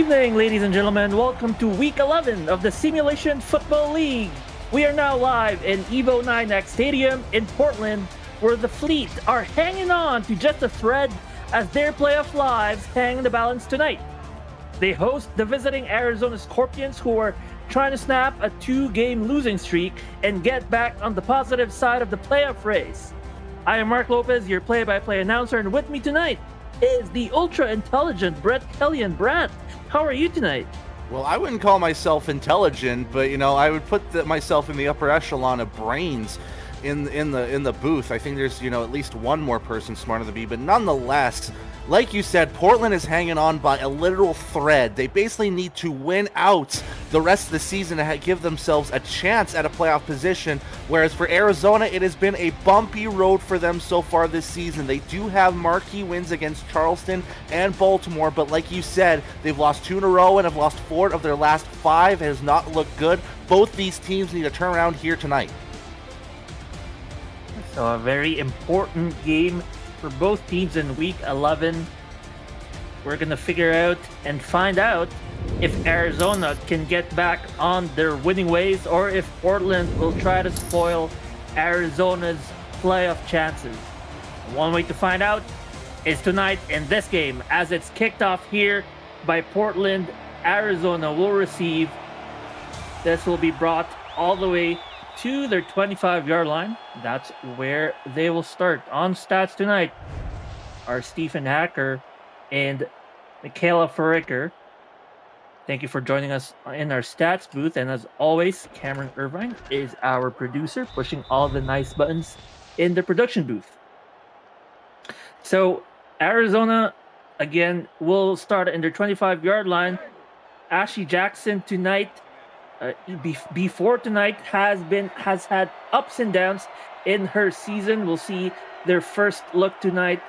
evening, ladies and gentlemen. Welcome to Week 11 of the Simulation Football League. We are now live in Evo 9X Stadium in Portland, where the Fleet are hanging on to just a thread as their playoff lives hang the balance tonight. They host the visiting Arizona Scorpions, who are trying to snap a 2-game losing streak and get back on the positive side of the playoff race. I am Mark Lopez, your play-by-play announcer, and with me tonight is the ultra-intelligent Brett Kelly. And Brett, how are you tonight? Well, I wouldn't call myself intelligent, but I would put myself in the upper echelon of brains in the booth. I think there's at least one more person smarter than me, but nonetheless, like you said, Portland is hanging on by a literal thread. They basically need to win out the rest of the season to give themselves a chance at a playoff position, whereas for Arizona, it has been a bumpy road for them so far this season. They do have marquee wins against Charleston and Baltimore, but like you said, they've lost 2 in a row and have lost 4 of their last 5. It has not looked good. Both these teams need to turn around here tonight. So a very important game for both teams in Week 11. We're going to figure out and find out if Arizona can get back on their winning ways or if Portland will try to spoil Arizona's playoff chances. One way to find out is tonight in this game, as it's kicked off here by Portland. Arizona will receive. This will be brought all the way to their 25-yard line. That's where they will start. On stats tonight are Stephen Hacker and Michaela Ferricker. Thank you for joining us in our stats booth. And as always, Cameron Irvine is our producer, pushing all the nice buttons in the production booth. So Arizona, again, will start in their 25-yard line. Ashley Jackson tonight, before tonight, has had ups and downs in her season. We'll see their first look tonight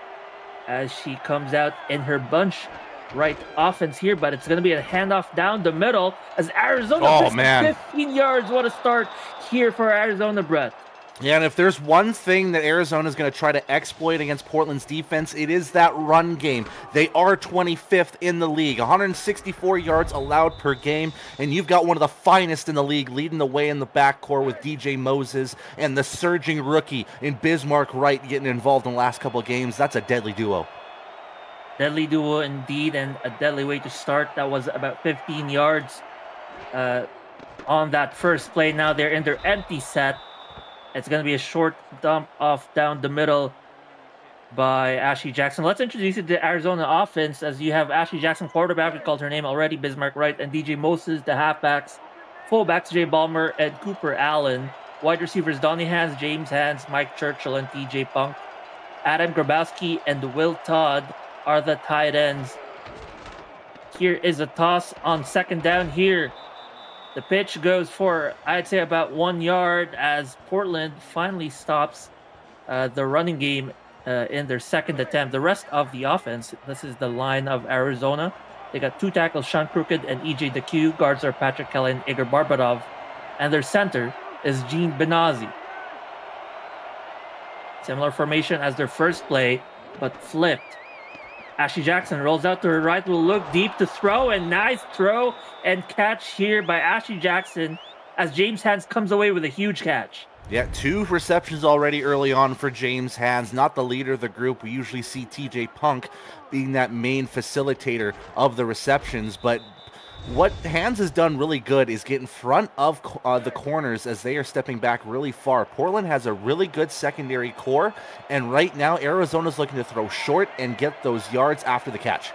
as she comes out in her bunch right offense here, but it's going to be a handoff down the middle as Arizona 15 yards. What a start here for Arizona, Brett. Yeah, and if there's one thing that Arizona is going to try to exploit against Portland's defense, it is that run game. They are 25th in the league, 164 yards allowed per game, and you've got one of the finest in the league leading the way in the backcourt with DJ Moses and the surging rookie in Bismarck Wright getting involved in the last couple of games. That's a deadly duo. Deadly duo indeed, and a deadly way to start. That was about 15 yards on that first play. Now they're in their empty set. It's going to be a short dump off down the middle by Ashley Jackson. Let's introduce you to the Arizona offense, as you have Ashley Jackson, quarterback, we called her name already, Bismarck Wright, and DJ Moses, the halfbacks, fullbacks, Jay Ballmer and Cooper Allen. Wide receivers, Donnie Hans, James Hans, Mike Churchill, and TJ Punk. Adam Grabowski and Will Todd are the tight ends. Here is a toss on second down here. The pitch goes for, I'd say, about 1 yard as Portland finally stops the running game in their second attempt. The rest of the offense, this is the line of Arizona. They got 2 tackles, Sean Crooked and EJ DeQ. Guards are Patrick Kelly and Igor Barbatov. And their center is Gene Benazzi. Similar formation as their first play, but flipped. Ashley Jackson rolls out to her right, will look deep to throw, and nice throw and catch here by Ashley Jackson as James Hans comes away with a huge catch. Yeah, 2 receptions already early on for James Hans, not the leader of the group. We usually see TJ Punk being that main facilitator of the receptions, but what Hans has done really good is get in front of the corners as they are stepping back really far. Portland has a really good secondary core, and right now Arizona's looking to throw short and get those yards after the catch.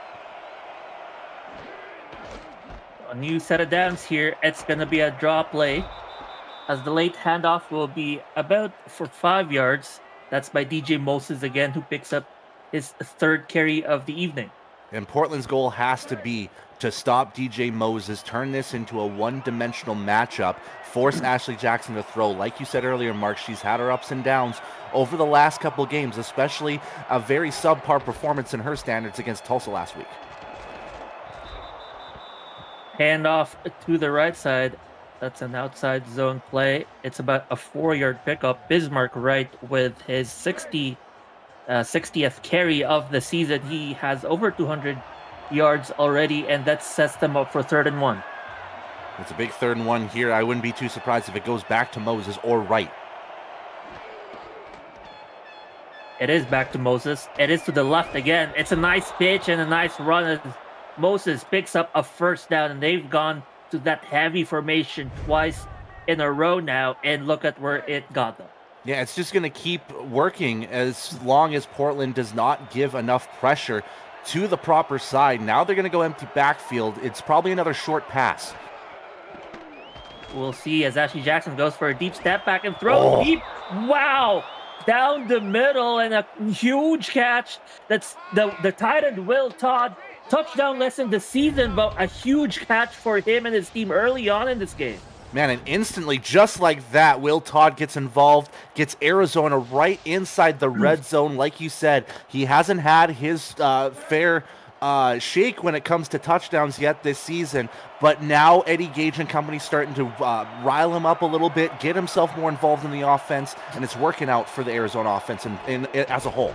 A new set of downs here. It's going to be a draw play as the late handoff will be about for 5 yards. That's by DJ Moses again, who picks up his 3rd carry of the evening. And Portland's goal has to be to stop DJ Moses, turn this into a one-dimensional matchup, force Ashley Jackson to throw. Like you said earlier, Mark, she's had her ups and downs over the last couple of games, especially a very subpar performance in her standards against Tulsa last week. Handoff to the right side. That's an outside zone play. It's about a 4-yard pickup. Bismarck Wright with his 60th carry of the season. He has over 200 yards already, and that sets them up for 3rd and 1. It's a big 3rd and 1 here. I wouldn't be too surprised if it goes back to Moses or Wright. It is back to Moses. It is to the left again. It's a nice pitch and a nice run as Moses picks up a 1st down, and they've gone to that heavy formation twice in a row now, and look at where it got them. Yeah, it's just going to keep working as long as Portland does not give enough pressure to the proper side. Now they're going to go empty backfield. It's probably another short pass. We'll see as Ashley Jackson goes for a deep step back and throw deep. Wow! Down the middle and a huge catch. That's the tight end Will Todd. Touchdown less in the season, but a huge catch for him and his team early on in this game. Man, and instantly, just like that, Will Todd gets involved, gets Arizona right inside the red zone. Like you said, he hasn't had his fair shake when it comes to touchdowns yet this season, but now Eddie Gage and company starting to rile him up a little bit, get himself more involved in the offense, and it's working out for the Arizona offense and as a whole.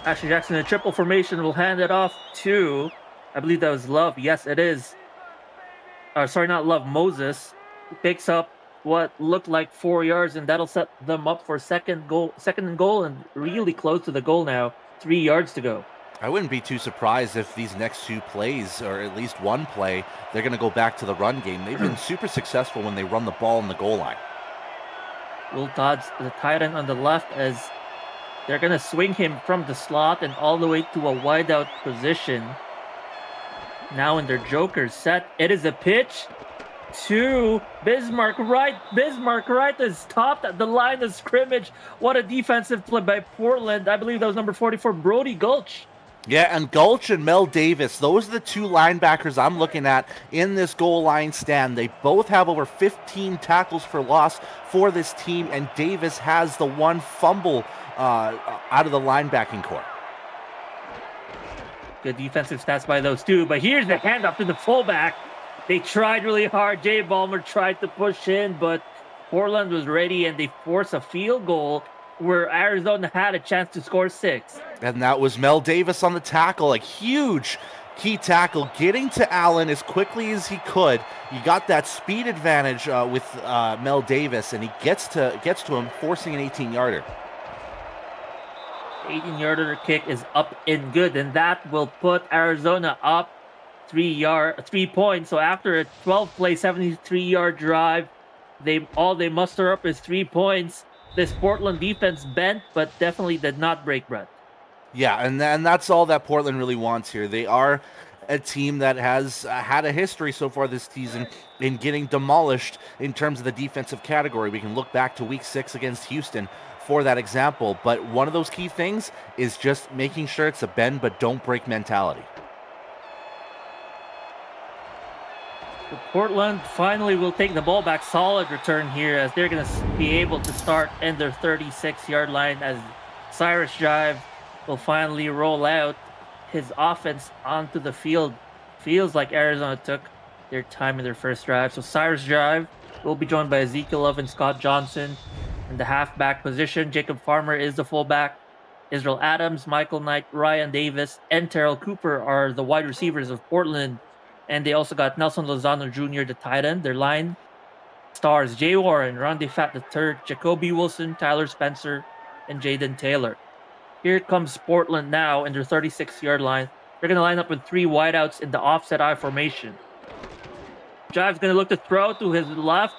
Ashley Jackson in triple formation will hand it off to, I believe that was Love. Yes, it is. Sorry, not Love. Moses picks up what looked like 4 yards, and that'll set them up for second and goal, and really close to the goal now. 3 yards to go. I wouldn't be too surprised if these next 2 plays, or at least one play, they're going to go back to the run game. They've been super successful when they run the ball in the goal line. Will Todd's the tight end on the left, as they're going to swing him from the slot and all the way to a wideout position. Now in their joker set, it is a pitch to Bismarck Wright. Bismarck Wright is stopped at the line of scrimmage. What a defensive play by Portland. I believe that was number 44, Brody Gulch. Yeah, and Gulch and Mel Davis, those are the 2 linebackers I'm looking at in this goal line stand. They both have over 15 tackles for loss for this team, and Davis has the 1 fumble out of the linebacking core. Good defensive stats by those 2, but here's the handoff to the fullback. They tried really hard. Jay Ballmer tried to push in, but Portland was ready, and they forced a field goal where Arizona had a chance to score 6. And that was Mel Davis on the tackle, a huge key tackle, getting to Allen as quickly as he could. You got that speed advantage with Mel Davis, and he gets to him, forcing an 18-yarder. 18-yarder kick is up and good, and that will put Arizona up 3 points. So after a 12-play, 73-yard drive, they muster up is 3 points. This Portland defense bent, but definitely did not break, Brett. Yeah, and that's all that Portland really wants here. They are a team that has had a history so far this season in getting demolished in terms of the defensive category. We can look back to Week 6 against Houston for that example, but one of those key things is just making sure it's a bend but don't break mentality. Portland finally will take the ball back. Solid return here, as they're going to be able to start in their 36-yard line, as Cyrus Jive will finally roll out his offense onto the field. Feels like Arizona took their time in their first drive. So Cyrus Jive will be joined by Ezekiel Love and Scott Johnson in the halfback position. Jacob Farmer is the fullback. Israel Adams, Michael Knight, Ryan Davis, and Terrell Cooper are the wide receivers of Portland. And they also got Nelson Lozano Jr., the tight end. Their line stars Jay Warren, Ronde Fat III, Jacoby Wilson, Tyler Spencer, and Jaden Taylor. Here comes Portland now in their 36-yard line. They're going to line up with 3 wideouts in the offset I formation. Jive's going to look to throw to his left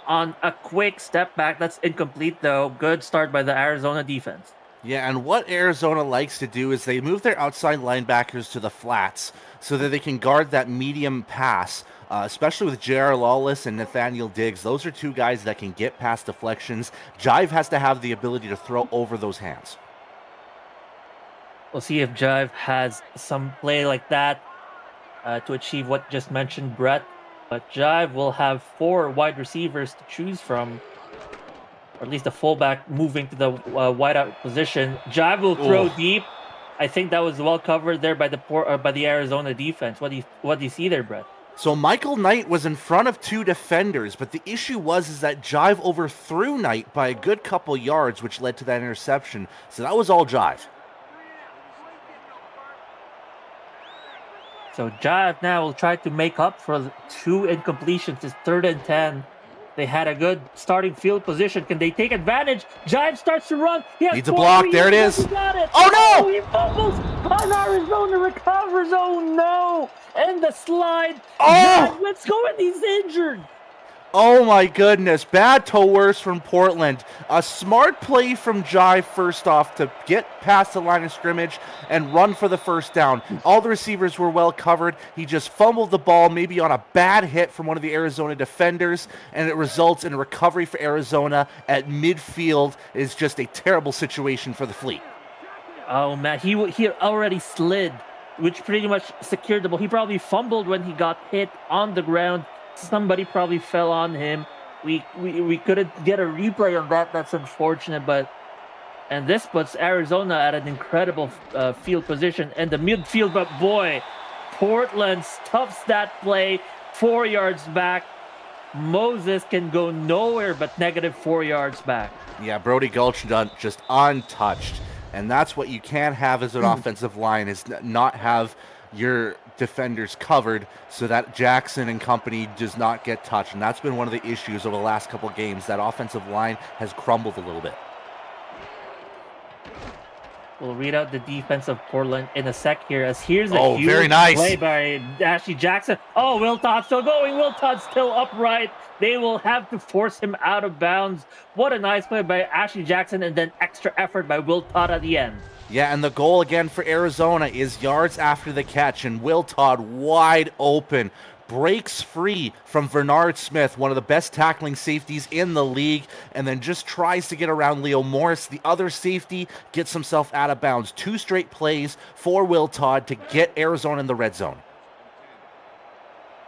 on a quick step back. That's incomplete, though. Good start by the Arizona defense. Yeah, and what Arizona likes to do is they move their outside linebackers to the flats so that they can guard that medium pass, especially with J.R. Lawless and Nathaniel Diggs. Those are 2 guys that can get past deflections. Jive has to have the ability to throw over those hands. We'll see if Jive has some play like that to achieve what just mentioned, Brett. But Jive will have 4 wide receivers to choose from, or at least a fullback moving to the wideout position. Jive will throw deep. I think that was well covered there by the Arizona defense. What do you see there, Brett? So Michael Knight was in front of 2 defenders, but the issue was that Jive overthrew Knight by a good couple yards, which led to that interception. So that was all Jive. So Jive now will try to make up for the 2 incompletions. It's 3rd and 10. They had a good starting field position. Can they take advantage? Jive starts to run. He has Needs a 4 block. free There it yards, is. but he got it. Oh, Oh, no! he fumbles. And Arizona recovers. Oh, no. And the slide. Oh! Jive, let's go, and he's injured. Oh my goodness, bad towers from Portland. A smart play from Jive first off to get past the line of scrimmage and run for the first down. All the receivers were well covered. He just fumbled the ball, maybe on a bad hit from one of the Arizona defenders, and it results in a recovery for Arizona at midfield. Is just a terrible situation for the Fleet. Oh, man, he already slid, which pretty much secured the ball. He probably fumbled when he got hit on the ground. Somebody probably fell on him. We couldn't get a replay on that. That's unfortunate, and this puts Arizona at an incredible field position and the midfield. But boy, Portland stuffs that play 4 yards back. Moses can go nowhere but -4 yards back. Yeah, Brody Gulch just untouched, and that's what you can't have as an offensive line, is not have your defenders covered so that Jackson and company does not get touched. And that's been one of the issues over the last couple of games. That offensive line has crumbled a little bit. We'll read out the defense of Portland in a sec here, as here's a huge very nice play by Ashley Jackson. Oh, Will Todd still going. Will Todd still upright. They will have to force him out of bounds. What a nice play by Ashley Jackson, and then extra effort by Will Todd at the end. Yeah, and the goal again for Arizona is yards after the catch, and Will Todd wide open. Breaks free from Bernard Smith, one of the best tackling safeties in the league, and then just tries to get around Leo Morris. The other safety gets himself out of bounds. 2 straight plays for Will Todd to get Arizona in the red zone.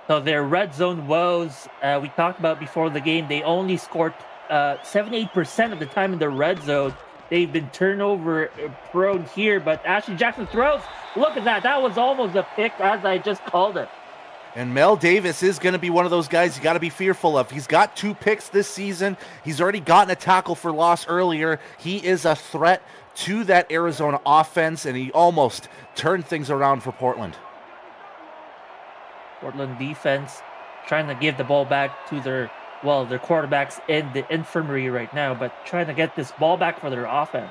So their red zone woes, we talked about before the game, they only scored 78% of the time in the red zone. They've been turnover prone here, but Ashley Jackson throws. Look at that. That was almost a pick, as I just called it. And Mel Davis is going to be one of those guys you got to be fearful of. He's got 2 picks this season. He's already gotten a tackle for loss earlier. He is a threat to that Arizona offense, and he almost turned things around for Portland. Portland defense trying to give the ball back to their quarterbacks in the infirmary right now, but trying to get this ball back for their offense.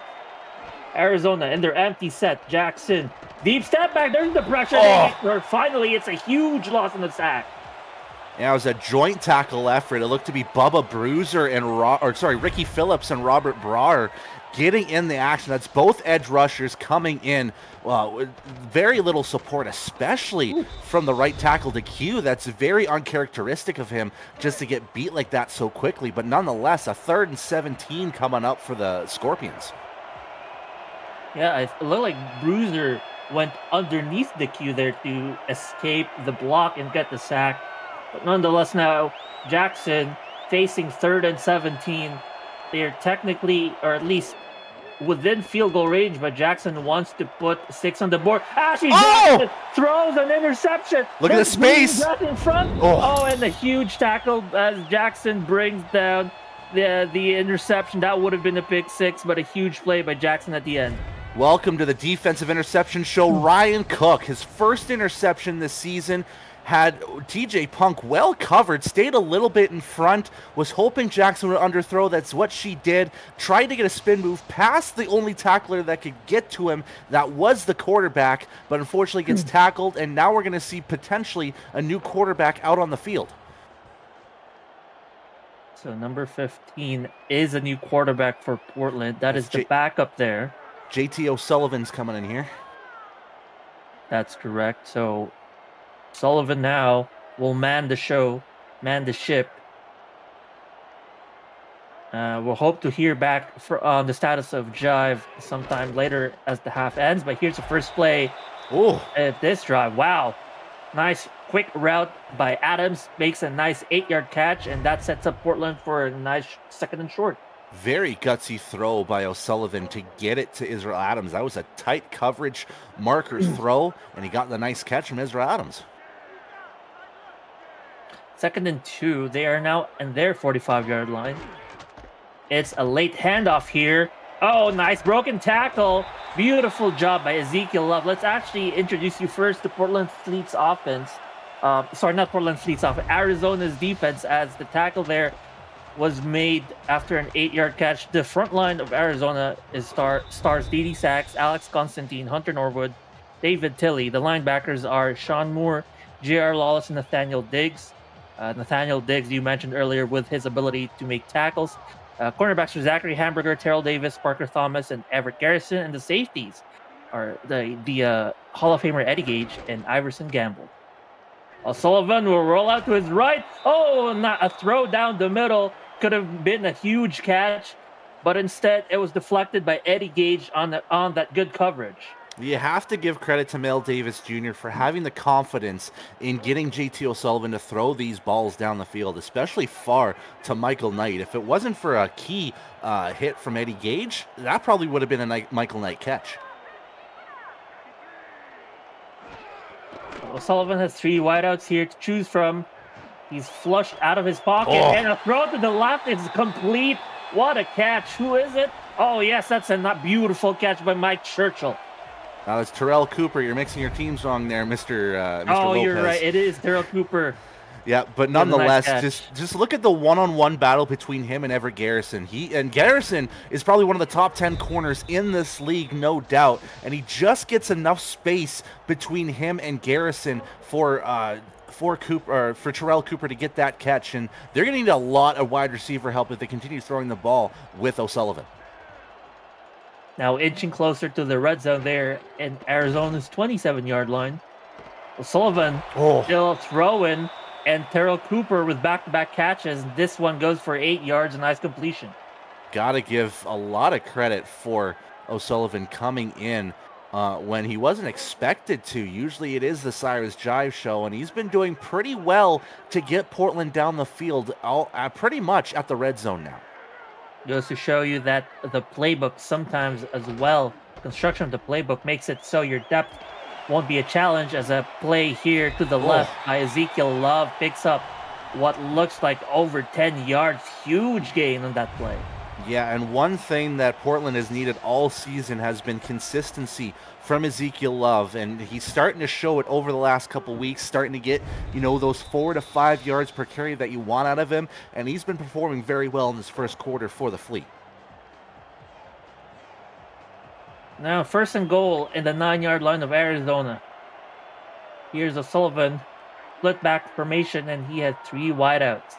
Arizona in their empty set. Jackson, deep step back. There's the pressure. Finally, it's a huge loss in the sack. Yeah, it was a joint tackle effort. It looked to be Bubba Bruiser and Ricky Phillips and Robert Brawer getting in the action. That's both edge rushers coming in. Well, with very little support, especially from the right tackle to Q. That's very uncharacteristic of him, just to get beat like that so quickly. But nonetheless, a 3rd and 17 coming up for the Scorpions. Yeah, it looked like Bruiser went underneath the queue there to escape the block and get the sack. But nonetheless, now Jackson facing 3rd and 17. They're technically, or at least within field goal range, but Jackson wants to put 6 on the board. Ashley Jackson throws an interception. Look at the space in front. Oh, and a huge tackle as Jackson brings down the interception. That would have been a pick 6, but a huge play by Jackson at the end. Welcome to the defensive interception show. Ryan Cook, his first interception this season, had TJ Punk well covered, stayed a little bit in front, was hoping Jackson would underthrow. That's what she did. Tried to get a spin move past the only tackler that could get to him. That was the quarterback, but unfortunately gets tackled, and now we're going to see potentially a new quarterback out on the field. So number 15 is a new quarterback for Portland. That is the backup there. JT O'Sullivan's coming in here. That's correct. So Sullivan now will man the ship. We'll hope to hear back on the status of Jive sometime later as the half ends. But here's the first play at this drive. Wow. Nice quick route by Adams. Makes a nice 8-yard catch, and that sets up Portland for a nice 2nd and short. Very gutsy throw by O'Sullivan to get it to Israel Adams. That was a tight coverage markers throw, and he got the nice catch from Israel Adams. 2nd and 2. They are now in their 45-yard line. It's a late handoff here. Oh, nice broken tackle. Beautiful job by Ezekiel Love. Let's actually introduce you first to Portland Fleet's offense. Sorry, not Portland Fleet's offense. Arizona's defense, as the tackle there was made after an 8-yard catch. The front line of Arizona is stars Dede Sachs, Alex Constantine, Hunter Norwood, David Tilley. The linebackers are Sean Moore, J.R. Lawless, and Nathaniel Diggs. Nathaniel Diggs, you mentioned earlier, with his ability to make tackles. Cornerbacks are Zachary Hamburger, Terrell Davis, Parker Thomas, and Everett Garrison. And the safeties are the Hall of Famer Eddie Gage and Iverson Gamble. O'Sullivan will roll out to his right. Oh, not a throw down the middle. Could have been a huge catch, but instead it was deflected by Eddie Gage on that good coverage. You have to give credit to Mel Davis Jr. for having the confidence in getting JT O'Sullivan to throw these balls down the field, especially far to Michael Knight. If it wasn't for a key hit from Eddie Gage, that probably would have been a Michael Knight catch. O'Sullivan has 3 wideouts here to choose from. He's flushed out of his pocket, and a throw to the left is complete. What a catch. Who is it? Oh, yes, that's a not beautiful catch by Mike Churchill. It's Terrell Cooper. You're mixing your teams wrong there, Mr. Oh, Lopez. You're right. It is Terrell Cooper. Yeah, but nonetheless, nice just look at the one-on-one battle between him and Everett Garrison. Garrison is probably one of the top 10 corners in this league, no doubt, and he just gets enough space between him and Garrison for Terrell Cooper to get that catch, and they're going to need a lot of wide receiver help if they continue throwing the ball with O'Sullivan. Now inching closer to the red zone there in Arizona's 27-yard line. O'Sullivan still throwing, and Terrell Cooper with back-to-back catches. This one goes for 8 yards, a nice completion. Gotta give a lot of credit for O'Sullivan coming in when he wasn't expected to. Usually it is the Cyrus Jive show, and he's been doing pretty well to get Portland down the field pretty much at the red zone now. Goes to show you that the playbook sometimes as well, construction of the playbook makes it so your depth won't be a challenge, as a play here to the left by Ezekiel Love picks up what looks like over 10 yards. Huge gain on that play. Yeah, and one thing that Portland has needed all season has been consistency from Ezekiel Love, and he's starting to show it over the last couple weeks, starting to get, those 4 to 5 yards per carry that you want out of him, and he's been performing very well in this first quarter for the Fleet. Now, 1st and goal in the 9-yard line of Arizona. Here's O'Sullivan, split back formation, and he had 3 wideouts.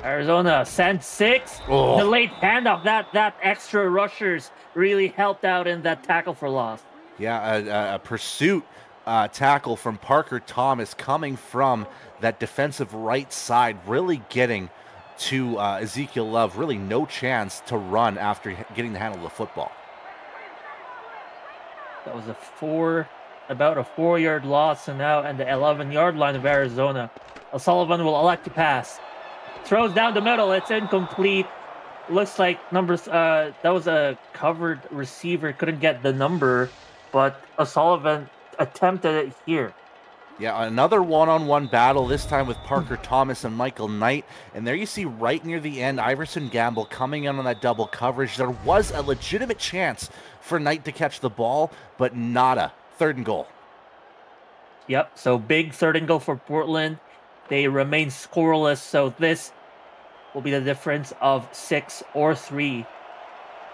Arizona sent 6. The late handoff, that extra rushers really helped out in that tackle for loss. Yeah, a pursuit tackle from Parker Thomas coming from that defensive right side, really getting to Ezekiel Love. Really no chance to run after getting the handle of the football. That was about a 4-yard loss, and now at the 11-yard line of Arizona. O'Sullivan will elect to pass. Throws down the middle. It's incomplete. Looks like that was a covered receiver. Couldn't get the number, but O'Sullivan attempted it here. Yeah, another one-on-one battle, this time with Parker Thomas and Michael Knight. And there you see right near the end, Iverson Gamble coming in on that double coverage. There was a legitimate chance for Knight to catch the ball, but nada. 3rd and goal. Yep, so big 3rd and goal for Portland. They remain scoreless, so this will be the difference of 6 or 3.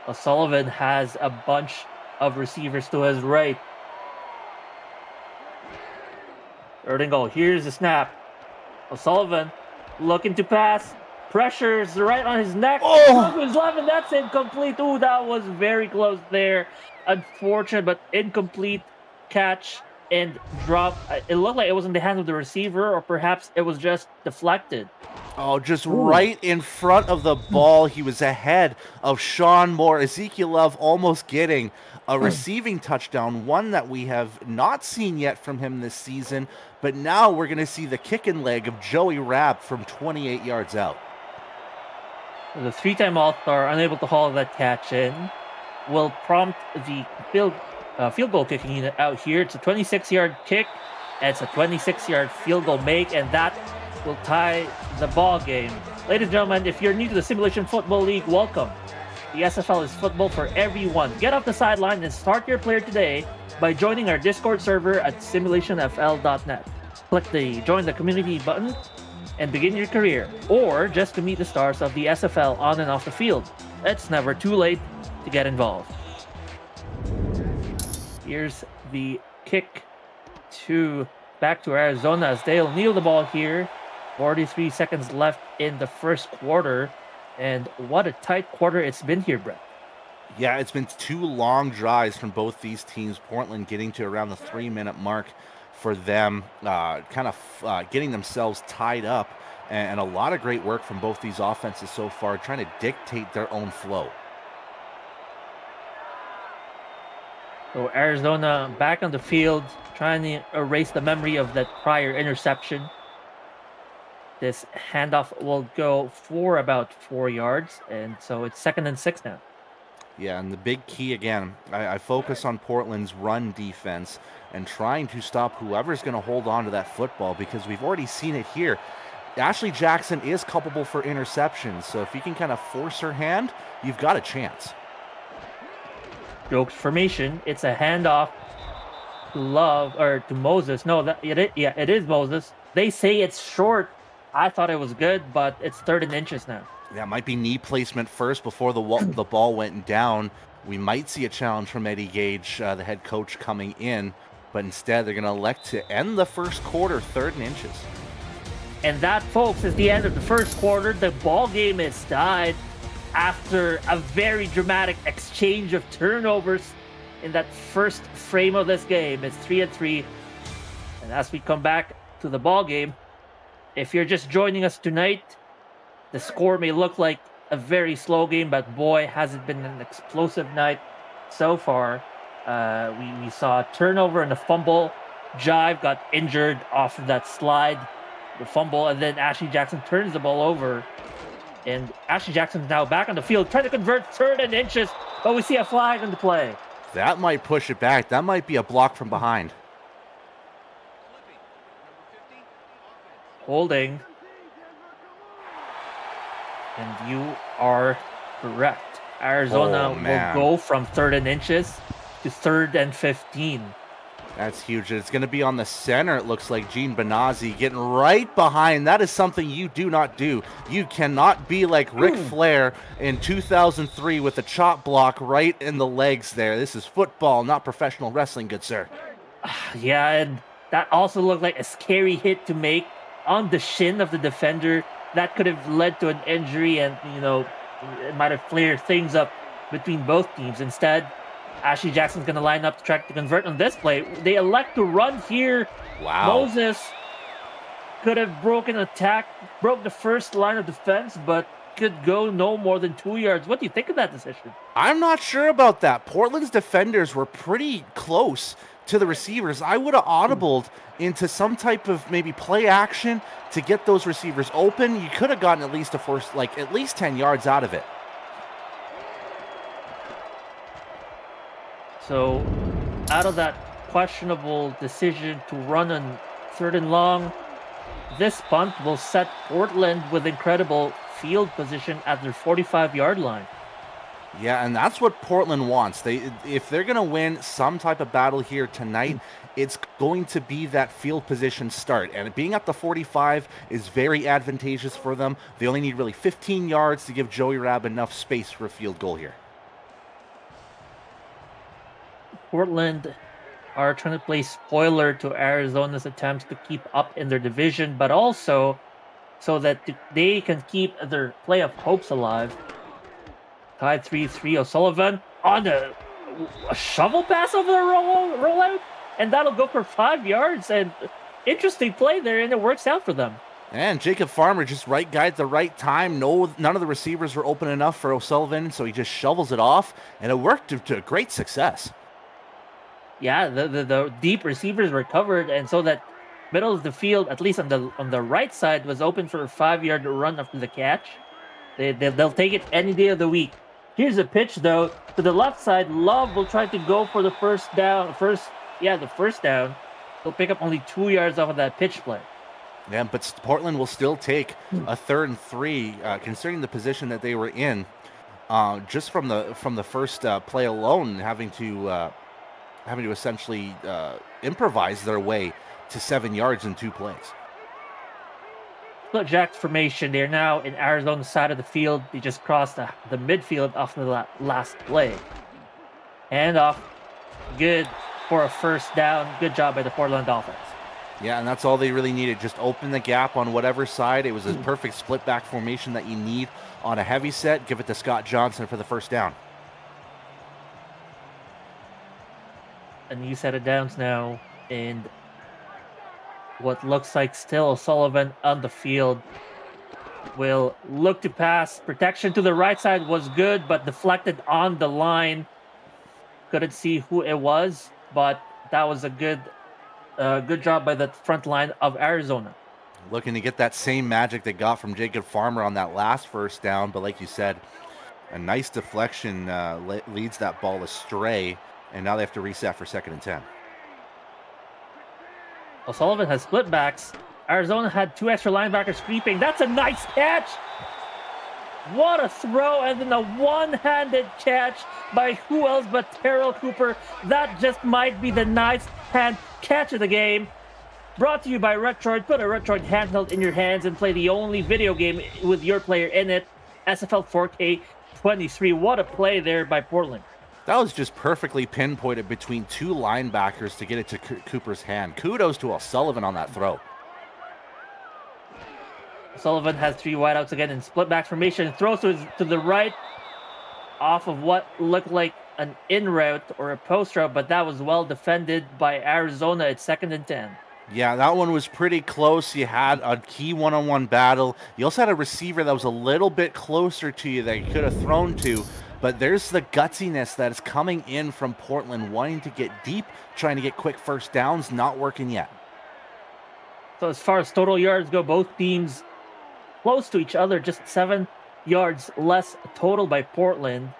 O'Sullivan has a bunch of receivers to his right. 3rd and goal. Here's the snap. O'Sullivan looking to pass. Pressures right on his neck. His left, and that's incomplete. Ooh, that was very close there. Unfortunate, but incomplete catch and drop. It looked like it was in the hands of the receiver, or perhaps it was just deflected. Just right in front of the ball. He was ahead of Sean Moore. Ezekiel Love almost getting a receiving touchdown, one that we have not seen yet from him this season. But now we're going to see the kicking leg of Joey Rapp from 28 yards out. The 3-time All-Star, unable to haul that catch in, will prompt the field goal kicking unit out here. It's a 26-yard kick, and it's a 26-yard field goal make, and that will tie the ball game. Ladies and gentlemen, if you're new to the Simulation Football League, welcome. The SFL is football for everyone. Get off the sideline and start your player today by joining our Discord server at simulationfl.net. Click the Join the Community button and begin your career, or just to meet the stars of the SFL on and off the field. It's never too late to get involved. Here's the kick back to Arizona as they'll kneel the ball here. 43 seconds left in the first quarter. And what a tight quarter it's been here, Brett. Yeah, it's been 2 long drives from both these teams. Portland getting to around the 3-minute mark for them, getting themselves tied up. And a lot of great work from both these offenses so far, trying to dictate their own flow. So Arizona back on the field, trying to erase the memory of that prior interception. This handoff will go for about 4 yards, and so it's 2nd and 6 now. Yeah, and the big key again, I focus on Portland's run defense and trying to stop whoever's going to hold on to that football, because we've already seen it here. Ashley Jackson is culpable for interceptions, so if you can kind of force her hand, you've got a chance. Jokes formation. It's a handoff to Moses. No, it is Moses. They say it's short. I thought it was good, but it's 3rd and inches now. Yeah, it might be knee placement first before the ball went down. We might see a challenge from Eddie Gage, the head coach, coming in, but instead they're going to elect to end the first quarter 3rd and inches. And that, folks, is the end of the first quarter. The ball game is tied after a very dramatic exchange of turnovers in that first frame of this game. It's 3-3. And as we come back to the ball game, if you're just joining us tonight, the score may look like a very slow game, but boy, has it been an explosive night so far. We saw a turnover and a fumble. Jive got injured off of that slide, the fumble, and then Ashley Jackson turns the ball over. And Ashley Jackson's now back on the field, trying to convert 3rd and inches, but we see a flag in the play. That might push it back. That might be a block from behind. Holding. And you are correct. Arizona will go from 3rd and inches to 3rd and 15. That's huge. It's going to be on the center, it looks like. Gene Benazzi getting right behind. That is something you do not do. You cannot be like Ric Flair in 2003 with a chop block right in the legs there. This is football, not professional wrestling, good sir. Yeah, and that also looked like a scary hit to make on the shin of the defender. That could have led to an injury, and, it might have flared things up between both teams. Instead, Ashley Jackson's going to line up to try to convert on this play. They elect to run here. Wow. Moses could have broke the first line of defense, but could go no more than 2 yards. What do you think of that decision? I'm not sure about that. Portland's defenders were pretty close to the receivers. I would have audibled into some type of maybe play action to get those receivers open. You could have gotten at least 10 yards out of it. So, out of that questionable decision to run on 3rd and long, this punt will set Portland with incredible field position at their 45-yard line. Yeah, and that's what Portland wants. If they're going to win some type of battle here tonight, it's going to be that field position start. And being at the 45 is very advantageous for them. They only need really 15 yards to give Joey Rabb enough space for a field goal here. Portland are trying to play spoiler to Arizona's attempts to keep up in their division, but also so that they can keep their playoff hopes alive. Tied 3-3. O'Sullivan on a shovel pass over the rollout, and that'll go for 5 yards. And interesting play there, and it works out for them. And Jacob Farmer just right guy at the right time. None of the receivers were open enough for O'Sullivan, so he just shovels it off, and it worked to great success. Yeah, the deep receivers were covered, and so that middle of the field, at least on the right side, was open for a 5-yard run after the catch. They'll take it any day of the week. Here's a pitch, though, to the left side. Love will try to go for the first down. The first down. They'll pick up only 2 yards off of that pitch play. Yeah, but Portland will still take a 3rd and 3, considering the position that they were in. just from the first play alone, having to essentially improvise their way to 7 yards in 2 plays. Split Jack's formation. They're now in Arizona's side of the field. They just crossed the midfield off the last play. Handoff. Good for a first down. Good job by the Portland offense. Yeah, and that's all they really needed. Just open the gap on whatever side. It was a perfect split back formation that you need on a heavy set. Give it to Scott Johnson for the first down. A new set of downs now, and what looks like still Sullivan on the field will look to pass. Protection to the right side was good, but deflected on the line. Couldn't see who it was, but that was a good job by the front line of Arizona. Looking to get that same magic they got from Jacob Farmer on that last first down, but like you said, a nice deflection leads that ball astray, and now they have to reset for 2nd and 10. O'Sullivan has split backs. Arizona had 2 extra linebackers creeping. That's a nice catch. What a throw, and then a one-handed catch by who else but Terrell Cooper. That just might be the nice hand catch of the game. Brought to you by Retroid. Put a Retroid handheld in your hands and play the only video game with your player in it. SFL 4K 23. What a play there by Portland. That was just perfectly pinpointed between 2 linebackers to get it to Cooper's hand. Kudos to O'Sullivan on that throw. Sullivan has 3 wideouts again in split back formation. Throws to the right off of what looked like an in route or a post route, but that was well defended by Arizona at 2nd and 10. Yeah, that one was pretty close. You had a key one-on-one battle. You also had a receiver that was a little bit closer to you that you could have thrown to. But there's the gutsiness that is coming in from Portland, wanting to get deep, trying to get quick first downs, not working yet. So as far as total yards go, both teams close to each other, just 7 yards less total by Portland.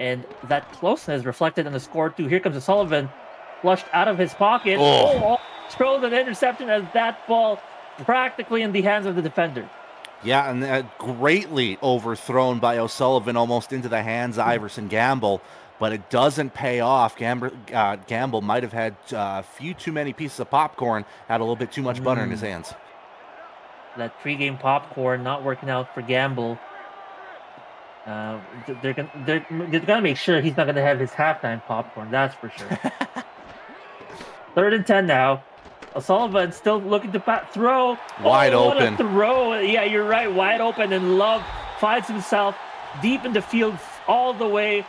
And that closeness reflected in the score too. Here comes O'Sullivan, flushed out of his pocket. Throws an interception as that ball practically in the hands of the defender. Yeah, and greatly overthrown by O'Sullivan, almost into the hands of Iverson Gamble, but it doesn't pay off. Gamble might have had a few too many pieces of popcorn, had a little bit too much butter in his hands. That pregame popcorn not working out for Gamble. They're gonna make sure he's not gonna have his halftime popcorn. That's for sure. 3rd and 10 now. O'Sullivan still looking to throw. Wide open. What a throw. Yeah, you're right. Wide open, and Love finds himself deep in the field all the way.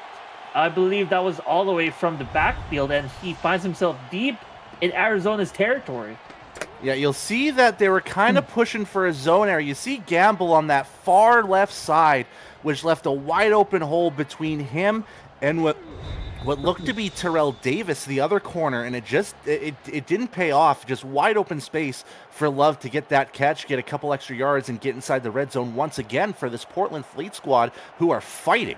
I believe that was all the way from the backfield, and he finds himself deep in Arizona's territory. Yeah, you'll see that they were kind of pushing for a zone area. You see Gamble on that far left side, which left a wide open hole between him and what looked to be Terrell Davis, the other corner, and it didn't pay off. Just wide open space for Love to get that catch, get a couple extra yards, and get inside the red zone once again for this Portland Fleet squad, who are fighting.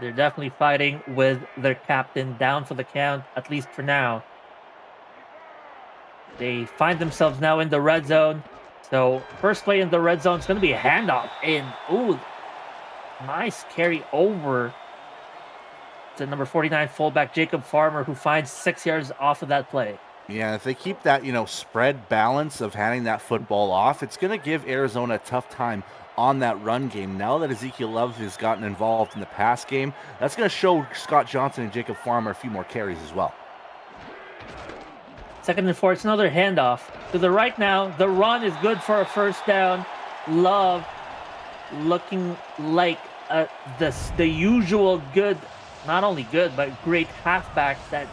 They're definitely fighting with their captain down for the count, at least for now. They find themselves now in the red zone. So first play in the red zone is going to be a handoff. And, ooh, nice carry over to number 49 fullback Jacob Farmer, who finds 6 yards off of that play. Yeah, if they keep that, spread balance of handing that football off, it's going to give Arizona a tough time on that run game. Now that Ezekiel Love has gotten involved in the pass game, that's going to show Scott Johnson and Jacob Farmer a few more carries as well. 2nd and 4, it's another handoff. To the right now, the run is good for a first down. Love looking like the usual good, not only good, but great halfback that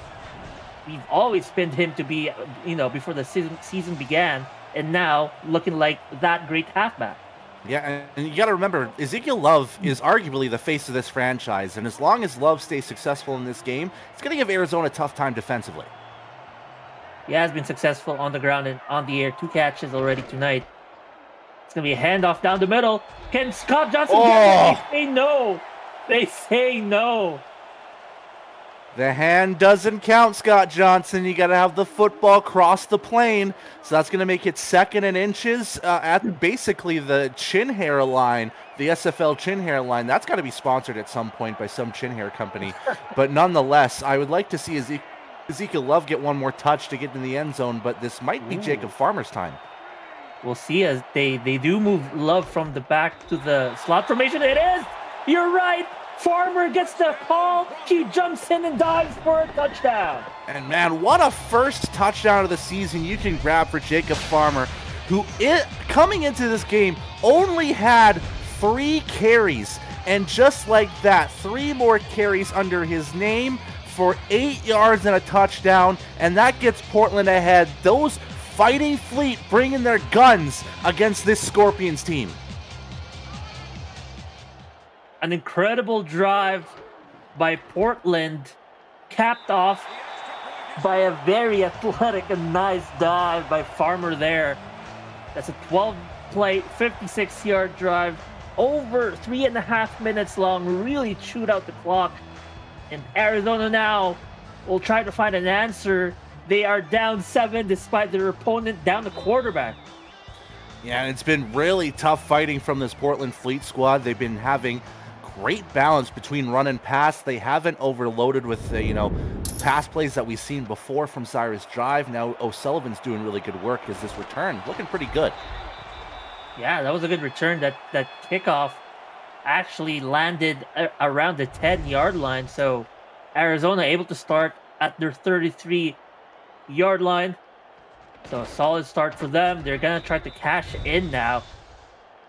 we've always pinned him to be, before the season began, and now looking like that great halfback. Yeah, and you got to remember, Ezekiel Love is arguably the face of this franchise, and as long as Love stays successful in this game, it's going to give Arizona a tough time defensively. He has been successful on the ground and on the air. 2 catches already tonight. It's going to be a handoff down the middle. Can Scott Johnson get it? They say no. They say no. The hand doesn't count, Scott Johnson. You got to have the football cross the plane. So that's going to make it 2nd and inches at basically the chin hair line, the SFL chin hair line. That's got to be sponsored at some point by some chin hair company. But nonetheless, I would like to see Ezekiel Love get one more touch to get in the end zone, but this might be Jacob Farmer's time. We'll see as they do move Love from the back to the slot formation. It is! You're right! Farmer gets the call. He jumps in and dives for a touchdown. And man, what a first touchdown of the season you can grab for Jacob Farmer, who coming into this game only had 3 carries. And just like that, 3 more carries under his name for 8 yards and a touchdown. And that gets Portland ahead. Those Fighting Fleet bringing their guns against this Scorpions team. An incredible drive by Portland, capped off by a very athletic and nice dive by Farmer there. That's a 12-play, 56-yard drive, over 3.5 minutes long, really chewed out the clock. And Arizona now will try to find an answer. They are down 7 despite their opponent down the quarterback. Yeah, and it's been really tough fighting from this Portland Fleet squad. They've been having great balance between run and pass. They haven't overloaded with the, pass plays that we've seen before from Cyrus Drive. Now O'Sullivan's doing really good work as this return looking pretty good. Yeah, that was a good return. That kickoff actually landed around the 10-yard line. So Arizona able to start at their 33-yard line. So a solid start for them. They're going to try to cash in now.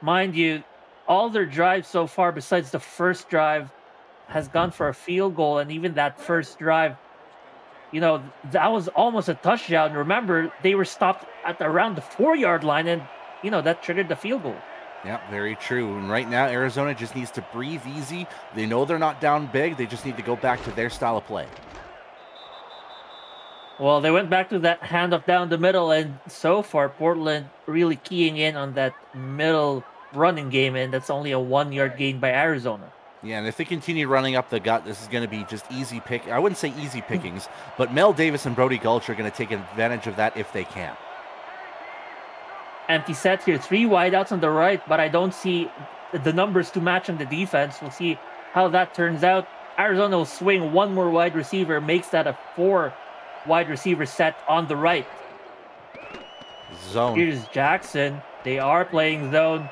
Mind you, all their drives so far, besides the first drive, has gone for a field goal. And even that first drive, that was almost a touchdown. Remember, they were stopped at around the 4-yard line, and, that triggered the field goal. Yeah, very true. And right now, Arizona just needs to breathe easy. They know they're not down big. They just need to go back to their style of play. Well, they went back to that handoff down the middle, and so far, Portland really keying in on that middle running game, and that's only a 1-yard gain by Arizona. Yeah, and if they continue running up the gut, this is going to be just easy pick. I wouldn't say easy pickings, but Mel Davis and Brody Gulch are going to take advantage of that if they can. Empty set here, 3 wideouts on the right, but I don't see the numbers to match on the defense. We'll see how that turns out. Arizona will swing 1 more wide receiver, makes that a 4 wide receiver set on the right. Zone. Here's Jackson. They are playing zone.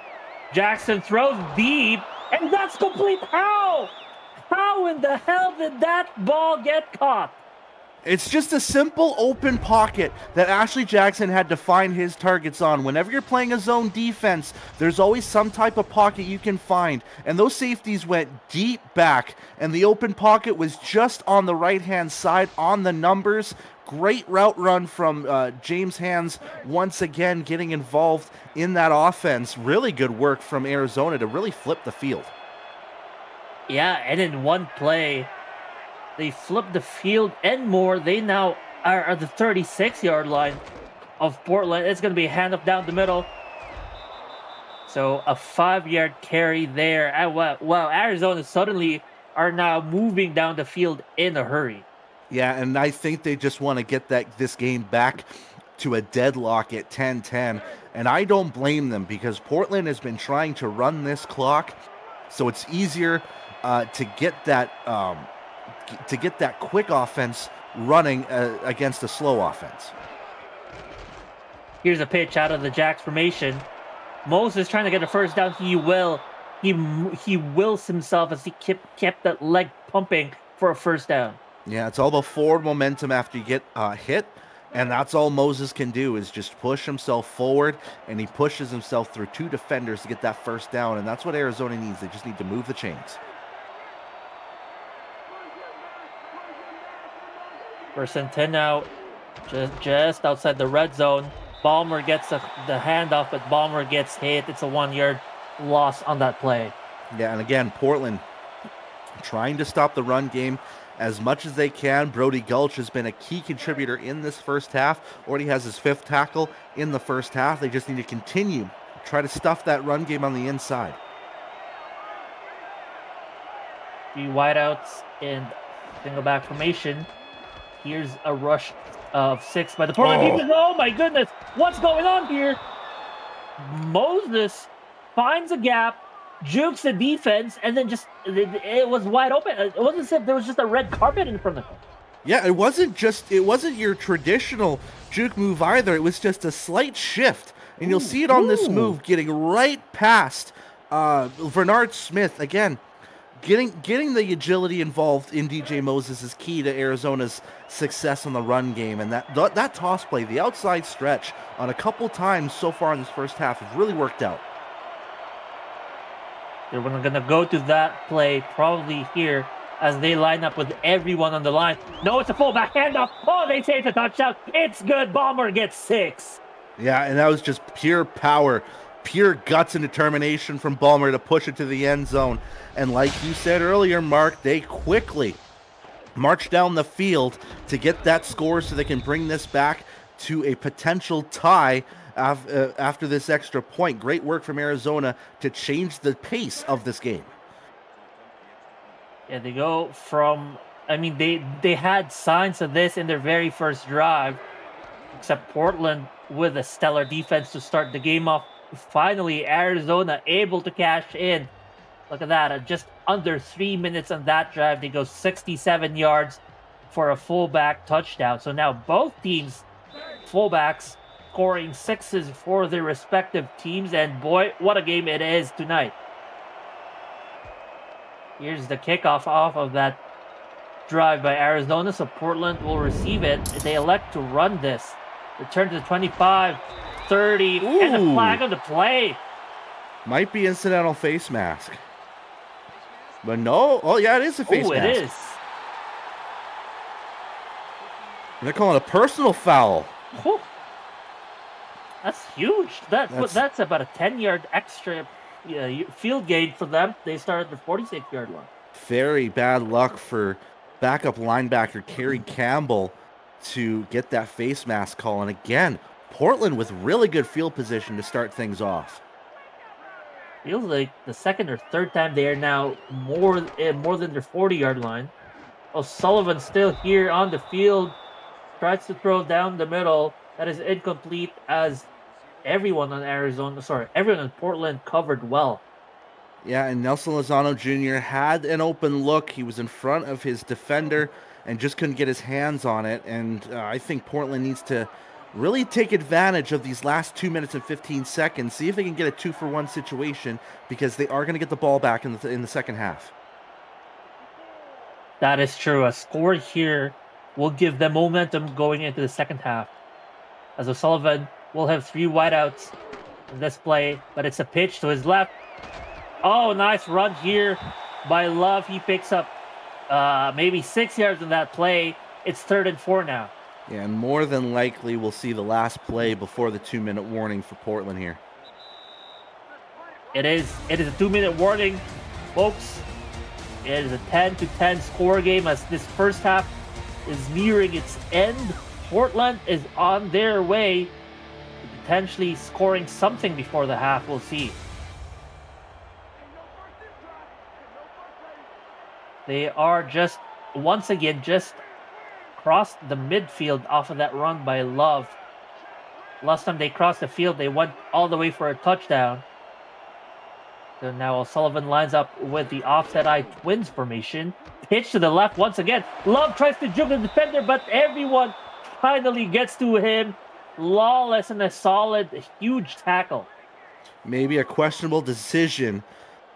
Jackson throws deep, and that's complete. How? How in the hell did that ball get caught? It's just a simple open pocket that Ashley Jackson had to find his targets on. Whenever you're playing a zone defense, there's always some type of pocket you can find. And those safeties went deep back, and the open pocket was just on the right-hand side on the numbers. Great route run from James Hands once again getting involved in that offense. Really good work from Arizona to really flip the field. Yeah, and in one play, they flipped the field and more. They now are at the 36-yard line of Portland. It's going to be a handoff down the middle. So a 5-yard carry there. And wow, Arizona suddenly are now moving down the field in a hurry. Yeah, and I think they just want to get this game back to a deadlock at 10-10. And I don't blame them because Portland has been trying to run this clock, so it's easier to get that quick offense running against a slow offense. Here's a pitch out of the Jacks formation. Moses trying to get a first down. He wills himself as he kept that leg pumping for a first down. Yeah, it's all about forward momentum after you get hit, and that's all Moses can do is just push himself forward, and he pushes himself through 2 defenders to get that first down, and that's what Arizona needs. They just need to move the chains. First and 10 now, just outside the red zone. Ballmer gets the handoff, but Ballmer gets hit. It's a 1-yard loss on that play. Yeah, and again, Portland trying to stop the run game as much as they can. Brody Gulch has been a key contributor in this first half. Already has his 5th tackle in the first half. They just need to continue, try to stuff that run game on the inside. 3 wideouts and Single back formation. Here's a rush of 6 by the Portland defense. Oh my goodness! What's going on here? Moses finds a gap, jukes the defense, and then it was wide open. It wasn't as if there was just a red carpet in front of him. Yeah, it wasn't your traditional juke move either. It was just a slight shift. And you'll see it on this move, getting right past Bernard Smith. Again, getting the agility involved in DJ Moses is key to Arizona's success on the run game. And that toss play, the outside stretch, on a couple times so far in this first half has really worked out. They're going to go to that play probably here as they line up with everyone on the line. No, it's a fullback handoff. Oh, they say it's a touchdown. It's good. Bomber gets 6. Yeah, and that was just pure power, pure guts and determination from Ballmer to push it to the end zone. And like you said earlier, Mark, they quickly march down the field to get that score so they can bring this back to a potential tie after this extra point. Great work from Arizona to change the pace of this game. Yeah, they go from, they had signs of this in their very first drive, except Portland with a stellar defense to start the game off. Finally, Arizona able to cash in. Look at that, just under 3 minutes on that drive, they go 67 yards for a fullback touchdown. So now both teams, fullbacks, scoring 6s for their respective teams, and boy, what a game it is tonight. Here's the kickoff off of that drive by Arizona, so Portland will receive it. They elect to run this. Return to the 25, 30, and a flag on the play. Might be incidental face mask. But no, oh yeah, it is a face mask. Oh, it is. They're calling a personal foul. Whew. That's huge. That's about a 10-yard extra field gain for them. They start at the 46-yard line. Very bad luck for backup linebacker Kerry Campbell to get that face mask call. And again, Portland with really good field position to start things off. Feels like the second or third time they are now more than their 40-yard line. O'Sullivan still here on the field. Tries to throw down the middle. That is incomplete as everyone in Portland covered well. Yeah, and Nelson Lozano Jr. had an open look. He was in front of his defender and just couldn't get his hands on it. And I think Portland needs to really take advantage of these last 2 minutes and 15 seconds, see if they can get a 2-for-1 situation, because they are going to get the ball back in the second half. That is true. A score here will give them momentum going into the second half, as O'Sullivan will have 3 wideouts in this play, but it's a pitch to his left. Oh, nice run here by Love. He picks up maybe 6 yards in that play. It's 3rd and 4 now. Yeah, and more than likely we'll see the last play before the 2-minute warning for Portland here. It is a 2-minute warning, folks. It is a 10-10 score game as this first half is nearing its end. Portland is on their way to potentially scoring something before the half. We'll see. They are once again crossed the midfield off of that run by Love. Last time they crossed the field, they went all the way for a touchdown. So now O'Sullivan lines up with the offset eye twins formation. Pitch to the left once again. Love tries to juke the defender, but everyone finally gets to him. Lawless and a solid, huge tackle. Maybe a questionable decision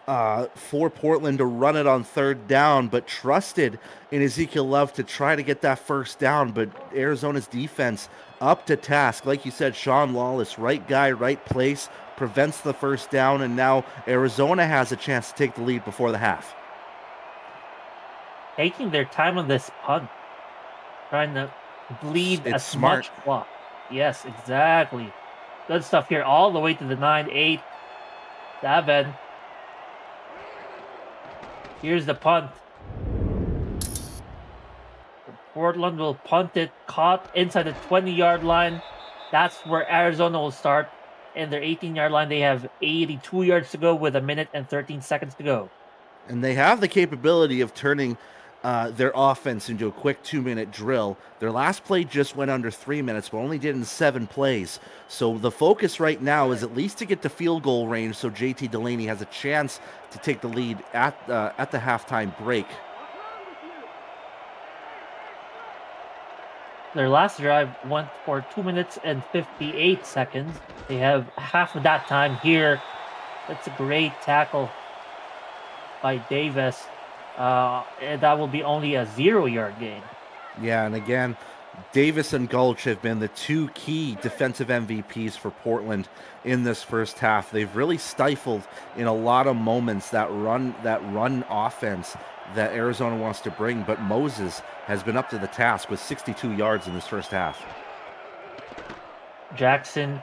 for Portland to run it on 3rd down, but trusted in Ezekiel Love to try to get that first down. But Arizona's defense up to task. Like you said, Sean Lawless, right guy, right place, prevents the first down, and now Arizona has a chance to take the lead before the half. Taking their time on this punt, trying to bleed as much clock. Yes, exactly. Good stuff here, all the way to the 9-8. 7. Here's the punt. Portland will punt it, caught inside the 20-yard line. That's where Arizona will start. In their 18-yard line, they have 82 yards to go with 1 minute and 13 seconds to go. And they have the capability of turning their offense into a quick 2-minute drill. Their last play just went under 3 minutes, but only did in 7 plays. So the focus right now is at least to get to field goal range so JT Delaney has a chance to take the lead at the halftime break. Their last drive went for 2 minutes and 58 seconds. They have half of that time here. That's a great tackle by Davis. And that will be only a 0-yard gain. Yeah, and again, Davis and Gulch have been the two key defensive MVPs for Portland in this first half. They've really stifled in a lot of moments that run offense that Arizona wants to bring, but Moses has been up to the task with 62 yards in this first half. Jackson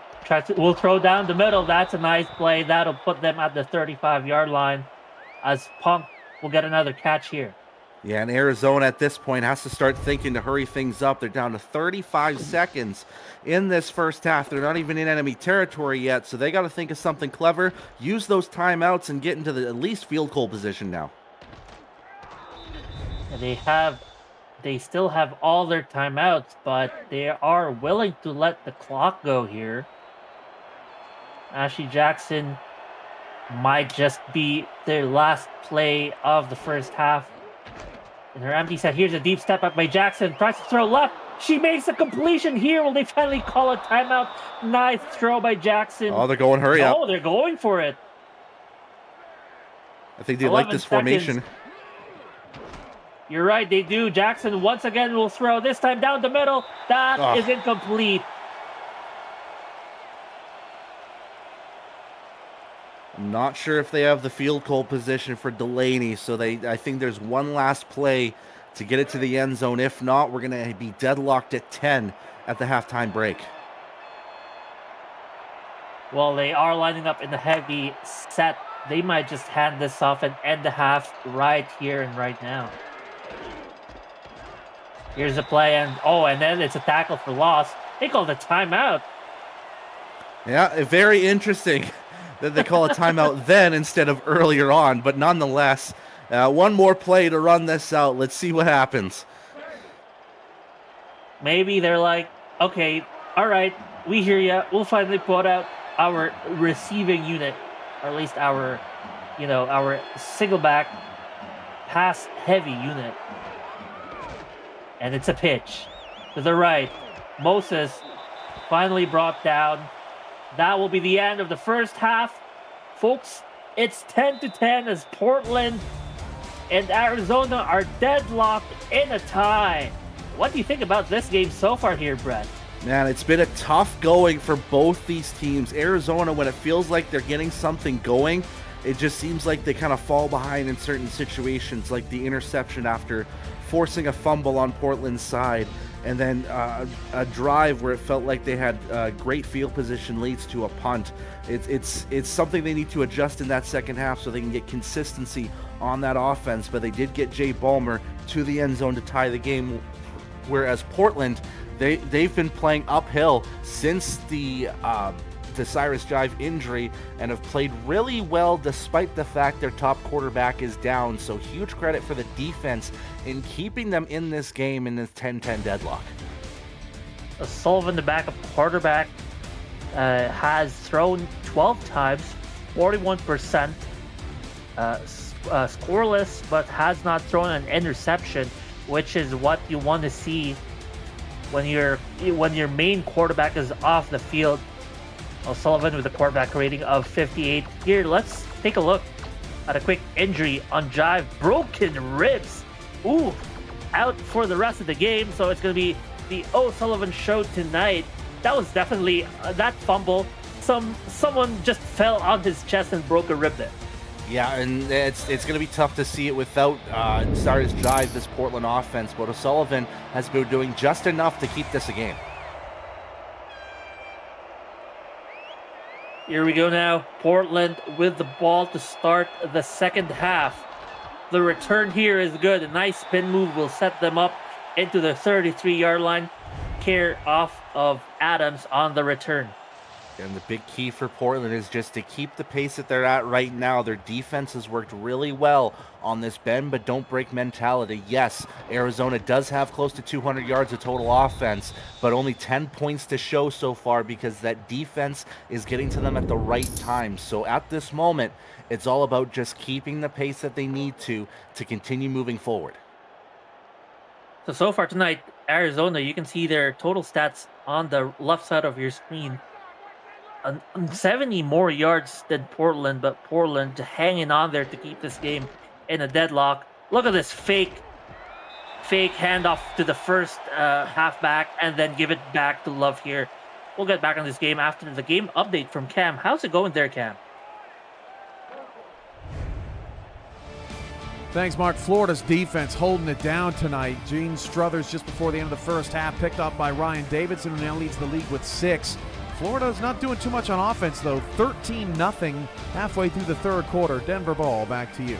will throw down the middle. That's a nice play. That'll put them at the 35-yard line as Punk will get another catch here. Yeah, and Arizona at this point has to start thinking to hurry things up. They're down to 35 seconds in this first half. They're not even in enemy territory yet, so they got to think of something clever, use those timeouts, and get into the at least field goal position now. They still have all their timeouts, but they are willing to let the clock go here. Ashley Jackson might just be their last play of the first half. In her empty set, here's a deep step up by Jackson. Tries to throw left. She makes a completion here. Will they finally call a timeout? Nice throw by Jackson. Oh, they're going hurry up. Oh, they're going for it. I think they like this formation. You're right, they do. Jackson once again will throw, this time down the middle. That is incomplete. I'm not sure if they have the field goal position for Delaney, so I think there's one last play to get it to the end zone. If not, we're going to be deadlocked at 10 at the halftime break. Well, they are lining up in the heavy set. They might just hand this off and end the half right here and right now. Here's the play, and then it's a tackle for loss. They called a timeout. Yeah, very interesting that they call a timeout then instead of earlier on, but nonetheless, one more play to run this out. Let's see what happens. Maybe they're like, okay, all right, we hear you. We'll finally put out our receiving unit, or at least our single back pass heavy unit. And it's a pitch to the right. Moses finally brought down. That will be the end of the first half. Folks, it's 10-10 as Portland and Arizona are deadlocked in a tie. What do you think about this game so far here, Brett? Man, it's been a tough going for both these teams. Arizona, when it feels like they're getting something going, it just seems like they kind of fall behind in certain situations, like the interception after forcing a fumble on Portland's side, and then a drive where it felt like they had great field position leads to a punt. It's something they need to adjust in that second half so they can get consistency on that offense, but they did get Jay Ballmer to the end zone to tie the game, whereas Portland, they've been playing uphill since the Cyrus Jive injury and have played really well despite the fact their top quarterback is down. So huge credit for the defense in keeping them in this game in this 10-10 deadlock. Sullivan, the backup quarterback, has thrown 12 times, 41%, scoreless, but has not thrown an interception, which is what you want to see when your main quarterback is off the field. Sullivan with a quarterback rating of 58. Here, let's take a look at a quick injury on Jive. Broken ribs. Ooh, out for the rest of the game. So it's going to be the O'Sullivan show tonight. That was definitely that fumble. Someone just fell on his chest and broke a rib there. Yeah, and it's going to be tough to see it without Cyrus Jive, this Portland offense. But O'Sullivan has been doing just enough to keep this a game. Here we go now. Portland with the ball to start the second half. The return here is good. A nice spin move will set them up into the 33-yard line. Care off of Adams on the return. And the big key for Portland is just to keep the pace that they're at right now. Their defense has worked really well on this bend but don't break mentality. Yes, Arizona does have close to 200 yards of total offense, but only 10 points to show so far because that defense is getting to them at the right time. So at this moment, it's all about just keeping the pace that they need to continue moving forward. So far tonight, Arizona, you can see their total stats on the left side of your screen. 70 more yards than Portland, but Portland hanging on there to keep this game in a deadlock. Look at this fake handoff to the first halfback and then give it back to Love here. We'll get back on this game after the game update from Cam. How's it going there, Cam? Thanks, Mark. Florida's defense holding it down tonight. Gene Struthers just before the end of the first half, picked up by Ryan Davidson, who now leads the league with 6. Florida's not doing too much on offense, though. 13-0 halfway through the third quarter. Denver ball, back to you.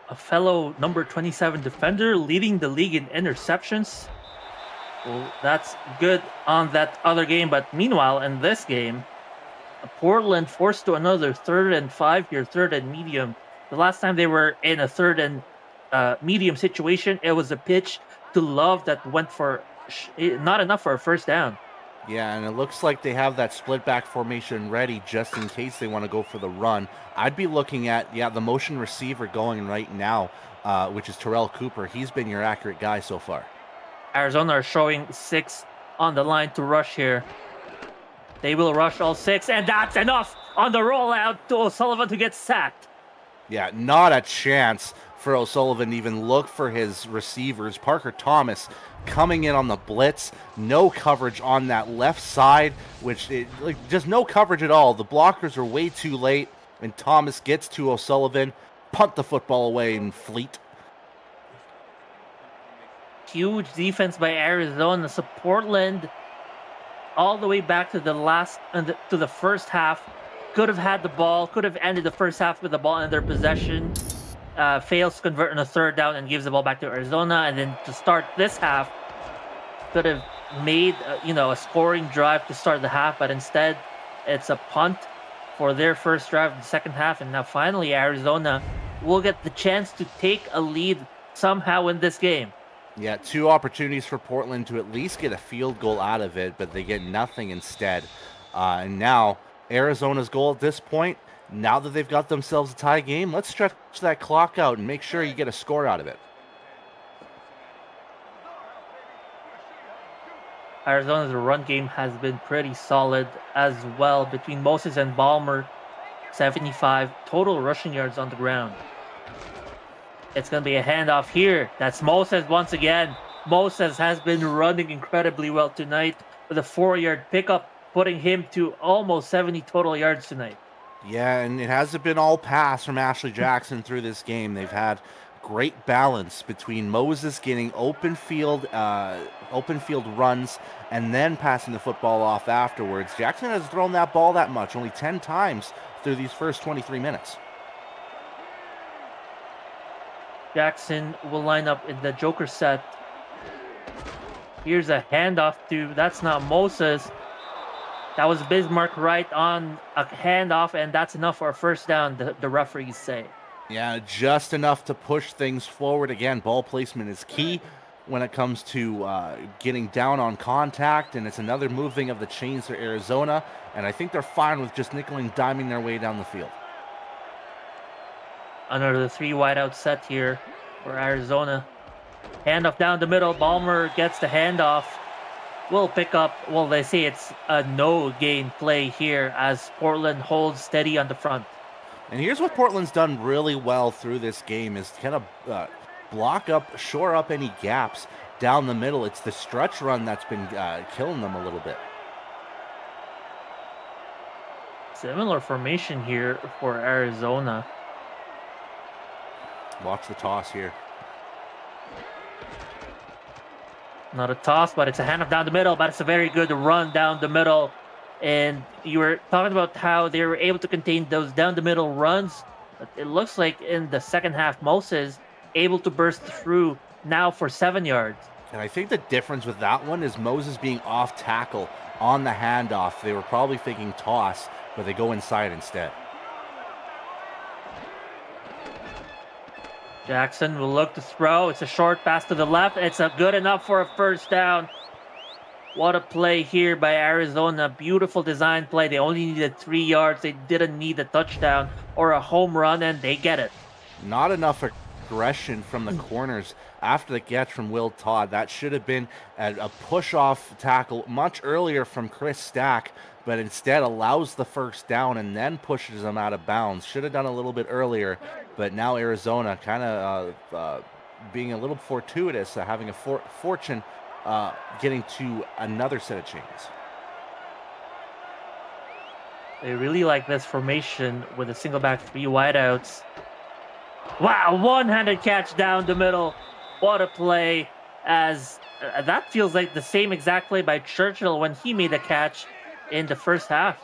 A fellow number 27 defender leading the league in interceptions. Well, that's good on that other game, but meanwhile, in this game, Portland forced to another 3rd and 5 here, 3rd and medium. The last time they were in a 3rd and medium situation, it was a pitch to Love that went for not enough for a first down. Yeah, and it looks like they have that split back formation ready just in case they want to go for the run. I'd be looking at, the motion receiver going right now, which is Terrell Cooper. He's been your accurate guy so far. Arizona are showing 6 on the line to rush here. They will rush all 6, and that's enough on the rollout to O'Sullivan to get sacked. Yeah, not a chance for O'Sullivan to even look for his receivers. Parker Thomas coming in on the blitz, no coverage on that left side, just no coverage at all. The blockers are way too late, and Thomas gets to O'Sullivan, punt the football away in fleet. Huge defense by Arizona. So Portland, all the way back to the first half, could have had the ball, could have ended the first half with the ball in their possession. Fails to convert on a 3rd down and gives the ball back to Arizona. And then to start this half, could have made a scoring drive to start the half, but instead it's a punt for their first drive of the second half. And now finally Arizona will get the chance to take a lead somehow in this game. Yeah, 2 opportunities for Portland to at least get a field goal out of it, but they get nothing instead. And now Arizona's goal at this point, now that they've got themselves a tie game, let's stretch that clock out and make sure you get a score out of it. Arizona's run game has been pretty solid as well between Moses and Ballmer. 75 total rushing yards on the ground. It's going to be a handoff here. That's Moses once again. Moses has been running incredibly well tonight with a 4-yard pickup, putting him to almost 70 total yards tonight. Yeah, and it hasn't been all pass from Ashley Jackson through this game. They've had great balance between Moses getting open field runs and then passing the football off afterwards. Jackson has thrown that ball that much, only 10 times through these first 23 minutes. Jackson will line up in the Joker set. Here's a handoff that's not Moses. That was Bismarck right on a handoff, and that's enough for a first down, the referees say. Yeah, just enough to push things forward. Again, ball placement is key when it comes to getting down on contact, and it's another moving of the chains for Arizona, and I think they're fine with just nickel and diming their way down the field. Another 3 wideout set here for Arizona. Handoff down the middle. Ballmer gets the handoff. Will pick up, they say it's a no gain play here as Portland holds steady on the front. And here's what Portland's done really well through this game is kind of block up, shore up any gaps down the middle. It's the stretch run that's been killing them a little bit. Similar formation here for Arizona. Watch the toss here. Not a toss, but it's a handoff down the middle, but it's a very good run down the middle. And you were talking about how they were able to contain those down the middle runs. But it looks like in the second half, Moses able to burst through now for 7 yards. And I think the difference with that one is Moses being off tackle on the handoff. They were probably thinking toss, but they go inside instead. Jackson will look to throw. It's a short pass to the left. It's a good enough for a first down. What a play here by Arizona. Beautiful design play. They only needed 3 yards. They didn't need a touchdown or a home run, and they get it. Not enough aggression from the corners after the catch from Will Todd. That should have been a push-off tackle much earlier from Chris Stack, but instead allows the first down and then pushes him out of bounds. Should have done a little bit earlier, but now Arizona kind of being a little fortuitous, having a fortune getting to another set of chains. They really like this formation with a single back, 3 wideouts. Wow, one-handed catch down the middle. What a play, as that feels like the same exact play by Churchill when he made a catch in the first half.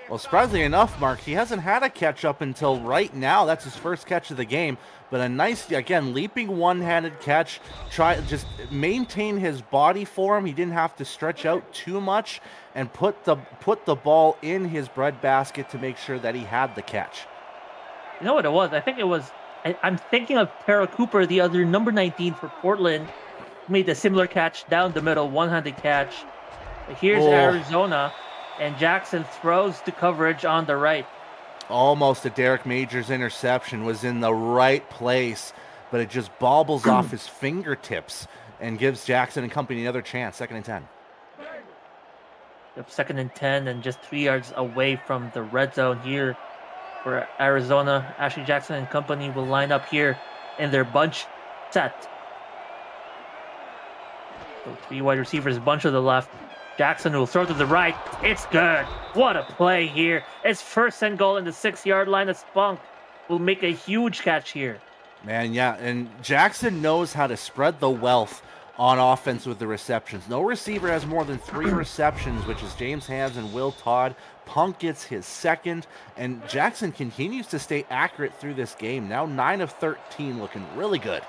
Well, surprisingly enough, Mark, he hasn't had a catch up until right now. That's his first catch of the game. But a nice, again, leaping one-handed catch. Just maintain his body form. He didn't have to stretch out too much and put the ball in his breadbasket to make sure that he had the catch. You know what it was? I think it was, I'm thinking of Tara Cooper, the other number 19 for Portland, made a similar catch down the middle, one-handed catch. Here's Arizona, and Jackson throws to coverage on the right. Almost a Derek Majors interception, was in the right place, but it just bobbles off his fingertips and gives Jackson and company another chance. 2nd and 10. Yep, 2nd and 10, and just 3 yards away from the red zone here for Arizona. Ashley Jackson and company will line up here in their bunch set. So 3 wide receivers, bunch to the left. Jackson will throw to the right. It's good. What a play here. It's 1st and goal in the 6-yard line. Spunk will make a huge catch here. Man, yeah, and Jackson knows how to spread the wealth on offense with the receptions. No receiver has more than 3 receptions, which is James Hams and Will Todd. Punk gets his 2nd, and Jackson continues to stay accurate through this game. Now 9 of 13, looking really good.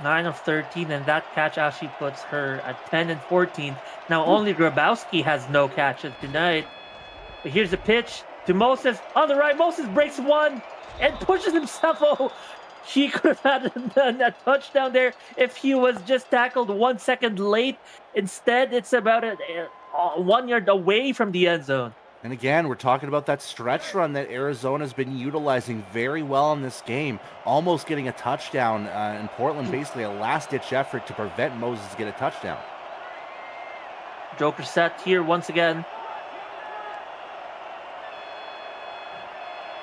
9 of 13, and that catch actually puts her at 10 and 14. Now only Grabowski has no catches tonight. But here's the pitch to Moses on the right. Moses breaks one and pushes himself. Oh, he could have had a touchdown there if he was just tackled 1 second late. Instead, it's about 1 yard away from the end zone. And again, we're talking about that stretch run that Arizona's been utilizing very well in this game, almost getting a touchdown. In Portland, basically a last-ditch effort to prevent Moses to get a touchdown. Joker set here once again.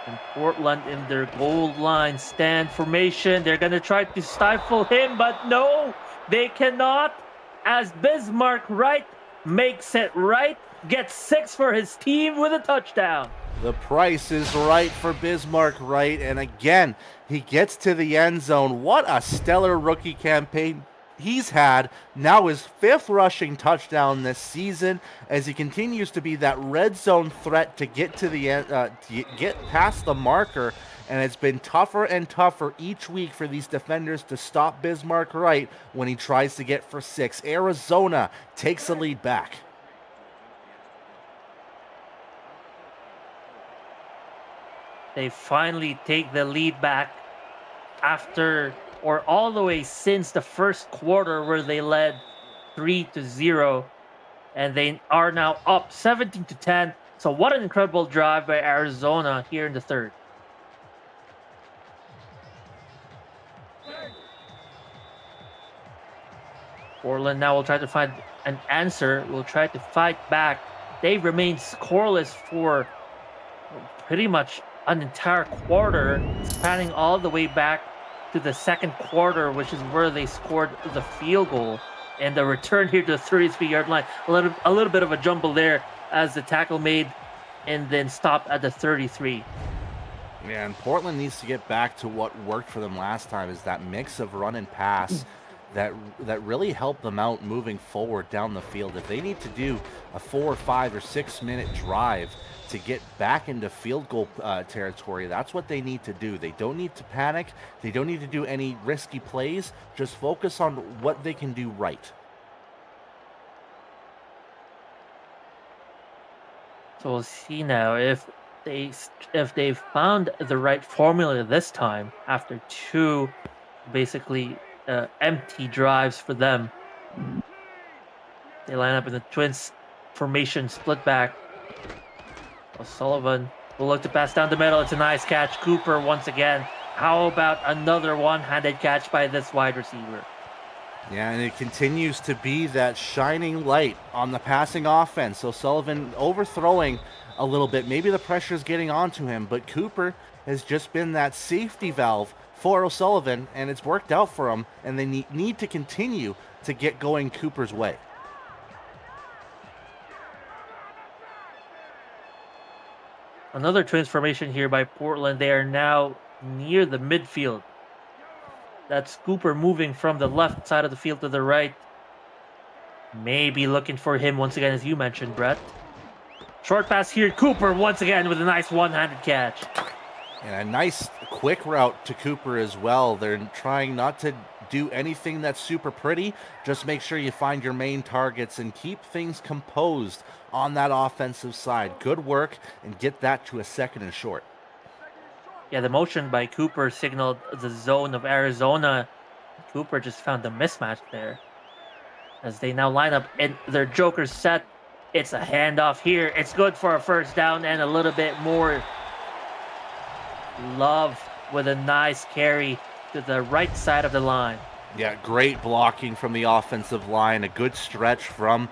And Portland in their goal line stand formation. They're going to try to stifle him, but no, they cannot, as Bismarck Wright makes it right. Gets 6 for his team with a touchdown. The price is right for Bismarck Wright, and again, he gets to the end zone. What a stellar rookie campaign he's had. Now his 5th rushing touchdown this season, as he continues to be that red zone threat to get to the end, to get past the marker. And it's been tougher and tougher each week for these defenders to stop Bismarck Wright when he tries to get for 6. Arizona takes the lead back. They finally take the lead back after, or all the way since the first quarter where they led 3-0, and they are now up 17-10. So what an incredible drive by Arizona here in the 3rd. Portland now will try to find an answer. Will try to fight back. They remain scoreless for pretty much an entire quarter, spanning all the way back to the 2nd quarter, which is where they scored the field goal. And the return here to the 33-yard line. A little bit of a jumble there as the tackle made and then stopped at the 33. Yeah, and Portland needs to get back to what worked for them last time, is that mix of run and pass. that really help them out moving forward down the field. If they need to do a 4, 5, or 6 minute drive to get back into field goal territory, that's what they need to do. They don't need to panic. They don't need to do any risky plays. Just focus on what they can do right. So we'll see now if they found the right formula this time after two basically empty drives for them. They line up in the Twins formation split back. O'Sullivan will look to pass down the middle. It's a nice catch. Cooper once again. How about another one-handed catch by this wide receiver? Yeah, and it continues to be that shining light on the passing offense. So Sullivan overthrowing a little bit. Maybe the pressure is getting onto him, but Cooper has just been that safety valve for O'Sullivan, and it's worked out for him, and they need to continue to get going Cooper's way. Another transformation here by Portland. They are now near the midfield. That's Cooper moving from the left side of the field to the right. Maybe looking for him once again, as you mentioned, Brett. Short pass here. Cooper once again with a nice one-handed catch. And a nice quick route to Cooper as well. They're trying not to do anything that's super pretty. Just make sure you find your main targets and keep things composed on that offensive side. Good work, and get that to a second and short. Yeah, the motion by Cooper signaled the zone of Arizona. Cooper just found the mismatch there. As they now line up in their Joker set. It's a handoff here. It's good for a first down and a little bit more. Love with a nice carry to the right side of the line. Yeah, great blocking from the offensive line. A good stretch from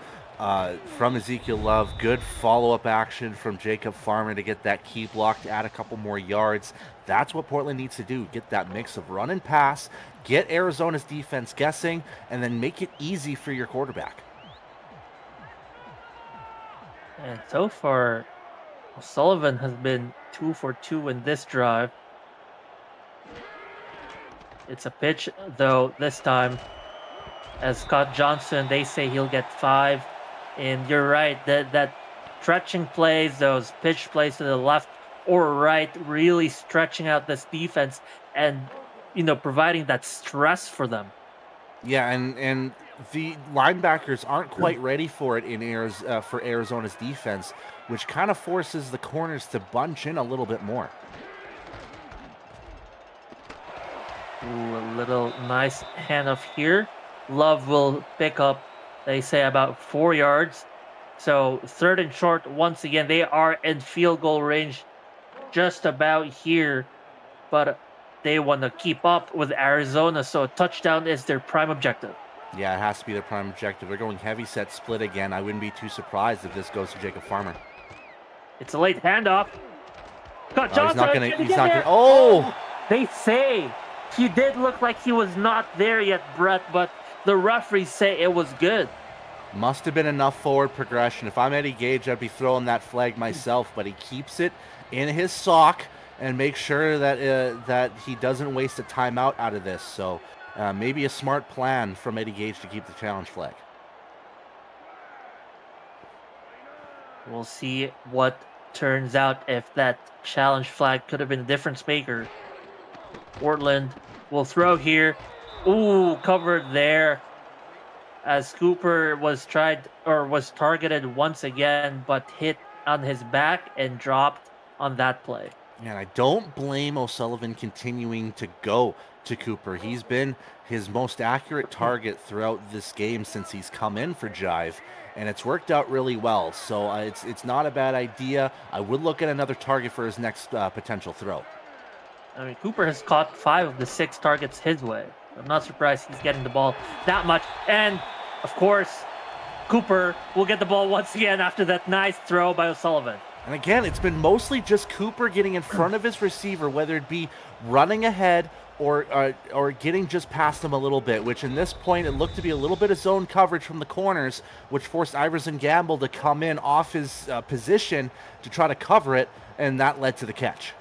Ezekiel Love. Good follow-up action from Jacob Farmer to get that key block to add a couple more yards. That's what Portland needs to do. Get that mix of run and pass, get Arizona's defense guessing, and then make it easy for your quarterback. And so far, O'Sullivan has been 2 for 2 in this drive. It's a pitch, though, this time. As Scott Johnson, they say he'll get 5. And you're right, that stretching plays, those pitch plays to the left or right, really stretching out this defense and, providing that stress for them. Yeah, and the linebackers aren't quite ready for it for Arizona's defense, which kind of forces the corners to bunch in a little bit more. Ooh, a little nice handoff here. Love will pick up, they say, about 4 yards. So 3rd and short, once again, they are in field goal range just about here. But they want to keep up with Arizona, so a touchdown is their prime objective. Yeah, it has to be their prime objective. They're going heavy set split again. I wouldn't be too surprised if this goes to Jacob Farmer. It's a late handoff. Got Johnson. He's not gonna. Oh! They say he did look like he was not there yet, Brett, but the referees say it was good. Must have been enough forward progression. If I'm Eddie Gage, I'd be throwing that flag myself, but he keeps it in his sock and makes sure that he doesn't waste a timeout out of this. So maybe a smart plan from Eddie Gage to keep the challenge flag. We'll see what turns out if that challenge flag could have been a difference maker. Portland will throw here. Ooh, covered there. As Cooper was targeted once again, but hit on his back and dropped on that play. And I don't blame O'Sullivan continuing to go to Cooper. He's been his most accurate target throughout this game since he's come in for Jive, and it's worked out really well. So it's not a bad idea. I would look at another target for his next potential throw. I mean, Cooper has caught 5 of the 6 targets his way. I'm not surprised he's getting the ball that much. And, of course, Cooper will get the ball once again after that nice throw by O'Sullivan. And again, it's been mostly just Cooper getting in front of his receiver, whether it be running ahead or getting just past him a little bit, which in this point, it looked to be a little bit of zone coverage from the corners, which forced Iverson Gamble to come in off his position to try to cover it, and that led to the catch.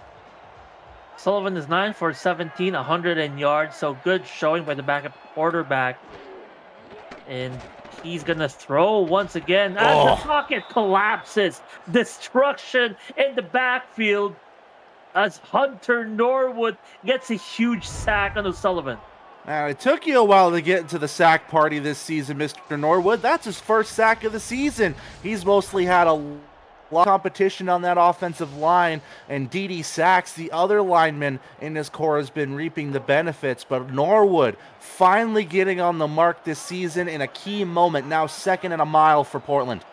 Sullivan is 9 for 17, 100 in yards. So good showing by the backup quarterback. And he's going to throw once again as the pocket collapses. Destruction in the backfield as Hunter Norwood gets a huge sack on O'Sullivan. Now, it took you a while to get into the sack party this season, Mr. Norwood. That's his first sack of the season. He's mostly had a lot of competition on that offensive line, and Dede Sachs, the other lineman in his core, has been reaping the benefits. But Norwood finally getting on the mark this season in a key moment, now 2nd and a mile for Portland.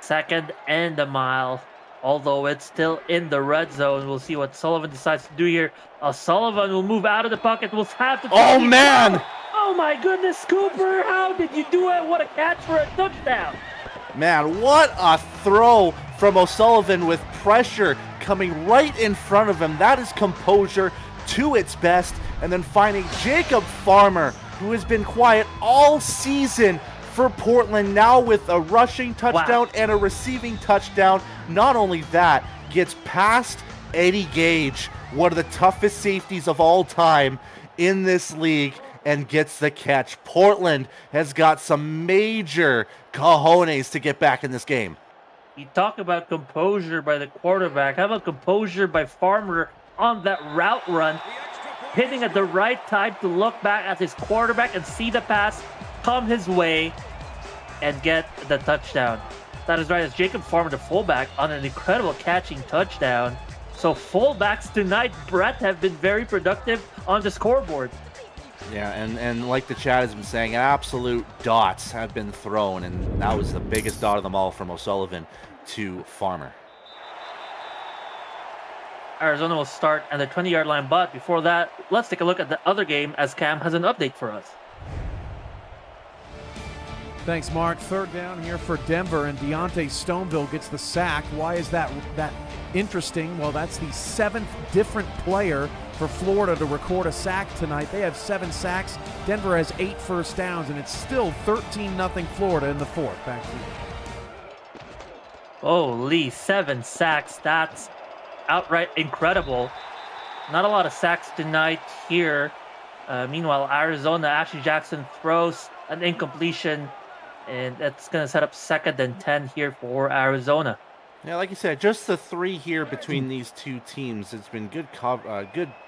2nd and a mile. Although it's still in the red zone. We'll see what Sullivan decides to do here. Sullivan will move out of the pocket. We'll have to... Oh, man! Oh, my goodness, Cooper. How did you do it? What a catch for a touchdown. Man, what a throw from O'Sullivan with pressure coming right in front of him. That is composure to its best. And then finding Jacob Farmer, who has been quiet all season for Portland, now with a rushing touchdown and a receiving touchdown. Not only that, gets past Eddie Gage, one of the toughest safeties of all time in this league, and gets the catch. Portland has got some major cojones to get back in this game. You talk about composure by the quarterback. How about composure by Farmer on that route run, hitting at the right time to look back at his quarterback and see the pass come his way and get the touchdown. That is right, as Jacob Farmer, the fullback, on an incredible catching touchdown. So fullbacks tonight, Brett, have been very productive on the scoreboard. Yeah, and like the chat has been saying, absolute dots have been thrown, and that was the biggest dot of them all from O'Sullivan to Farmer. Arizona will start at the 20-yard line, but before that, let's take a look at the other game as Cam has an update for us. Thanks, Mark. 3rd down here for Denver, and Deontay Stoneville gets the sack. Why is that interesting? Well, that's the 7th different player for Florida to record a sack tonight. They have 7 sacks. Denver has 8 first downs, and it's still 13-0 Florida in the 4th. Back to you. Holy, 7 sacks. That's outright incredible. Not a lot of sacks tonight here. Meanwhile, Arizona, Ashley Jackson throws an incompletion, and that's going to set up 2nd and 10 here for Arizona. Yeah, like you said, just the 3 here between these two teams. It's been good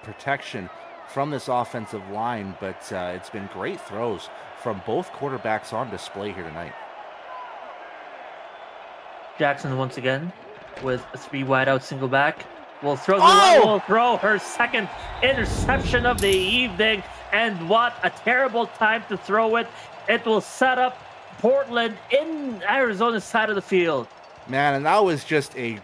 protection from this offensive line, but it's been great throws from both quarterbacks on display here tonight. Jackson once again with a 3 wide out single back. Will throw will throw her 2nd interception of the evening, and what a terrible time to throw it. It will set up Portland in Arizona's side of the field. Man, and that was just a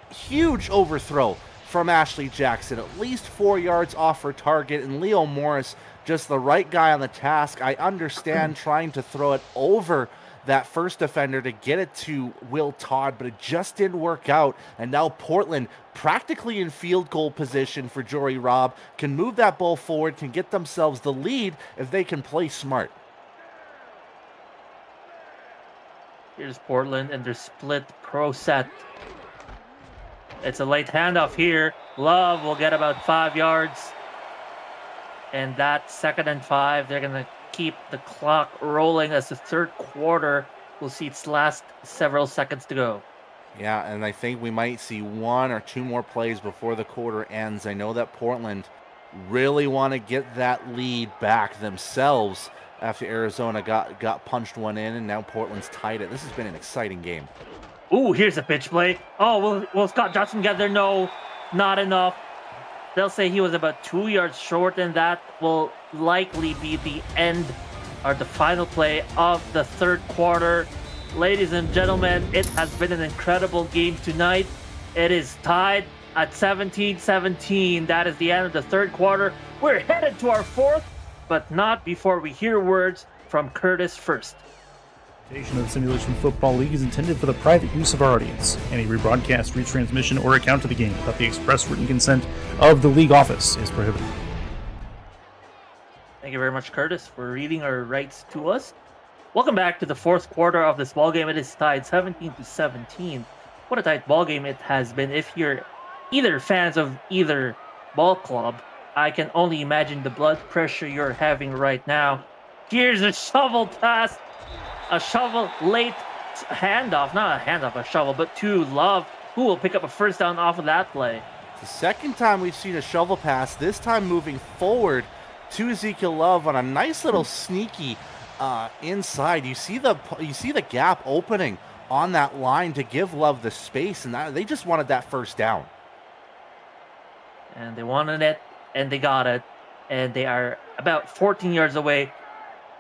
huge overthrow from Ashley Jackson. At least 4 yards off her target, and Leo Morris, just the right guy on the task. I understand trying to throw it over that first defender to get it to Will Todd, but it just didn't work out. And now Portland, practically in field goal position for Jory Robb, can move that ball forward, can get themselves the lead if they can play smart. Here's Portland and their split pro set. It's a late handoff here. Love will get about 5 yards. And that's 2nd and 5. They're going to keep the clock rolling as the 3rd quarter will see its last several seconds to go. Yeah, and I think we might see 1 or 2 more plays before the quarter ends. I know that Portland really want to get that lead back themselves after Arizona got punched one in, and now Portland's tied it. This has been an exciting game. Ooh, here's a pitch play. Oh, will Scott Johnson get there? No, not enough. They'll say he was about 2 yards short, and that will likely be the end or the final play of the 3rd quarter. Ladies and gentlemen, it has been an incredible game tonight. It is tied at 17-17. That is the end of the 3rd quarter. We're headed to our 4th, but not before we hear words from Curtis first. The Simulation Football League is intended for the private use of our audience. Any rebroadcast, retransmission, or account of the game without the express written consent of the league office is prohibited. Thank you very much, Curtis, for reading our rights to us. Welcome back to the 4th quarter of this ballgame. It is tied 17-17. What a tight ballgame it has been. If you're either fans of either ball club, I can only imagine the blood pressure you're having right now. Here's a shovel pass, a shovel late handoff, not a handoff, a shovel, but to Love, who will pick up a first down off of that play. The second time we've seen a shovel pass, this time moving forward to Ezekiel Love on a nice little sneaky inside. You see the gap opening on that line to give Love the space, and they just wanted that first down. And they wanted it, and they got it, and they are about 14 yards away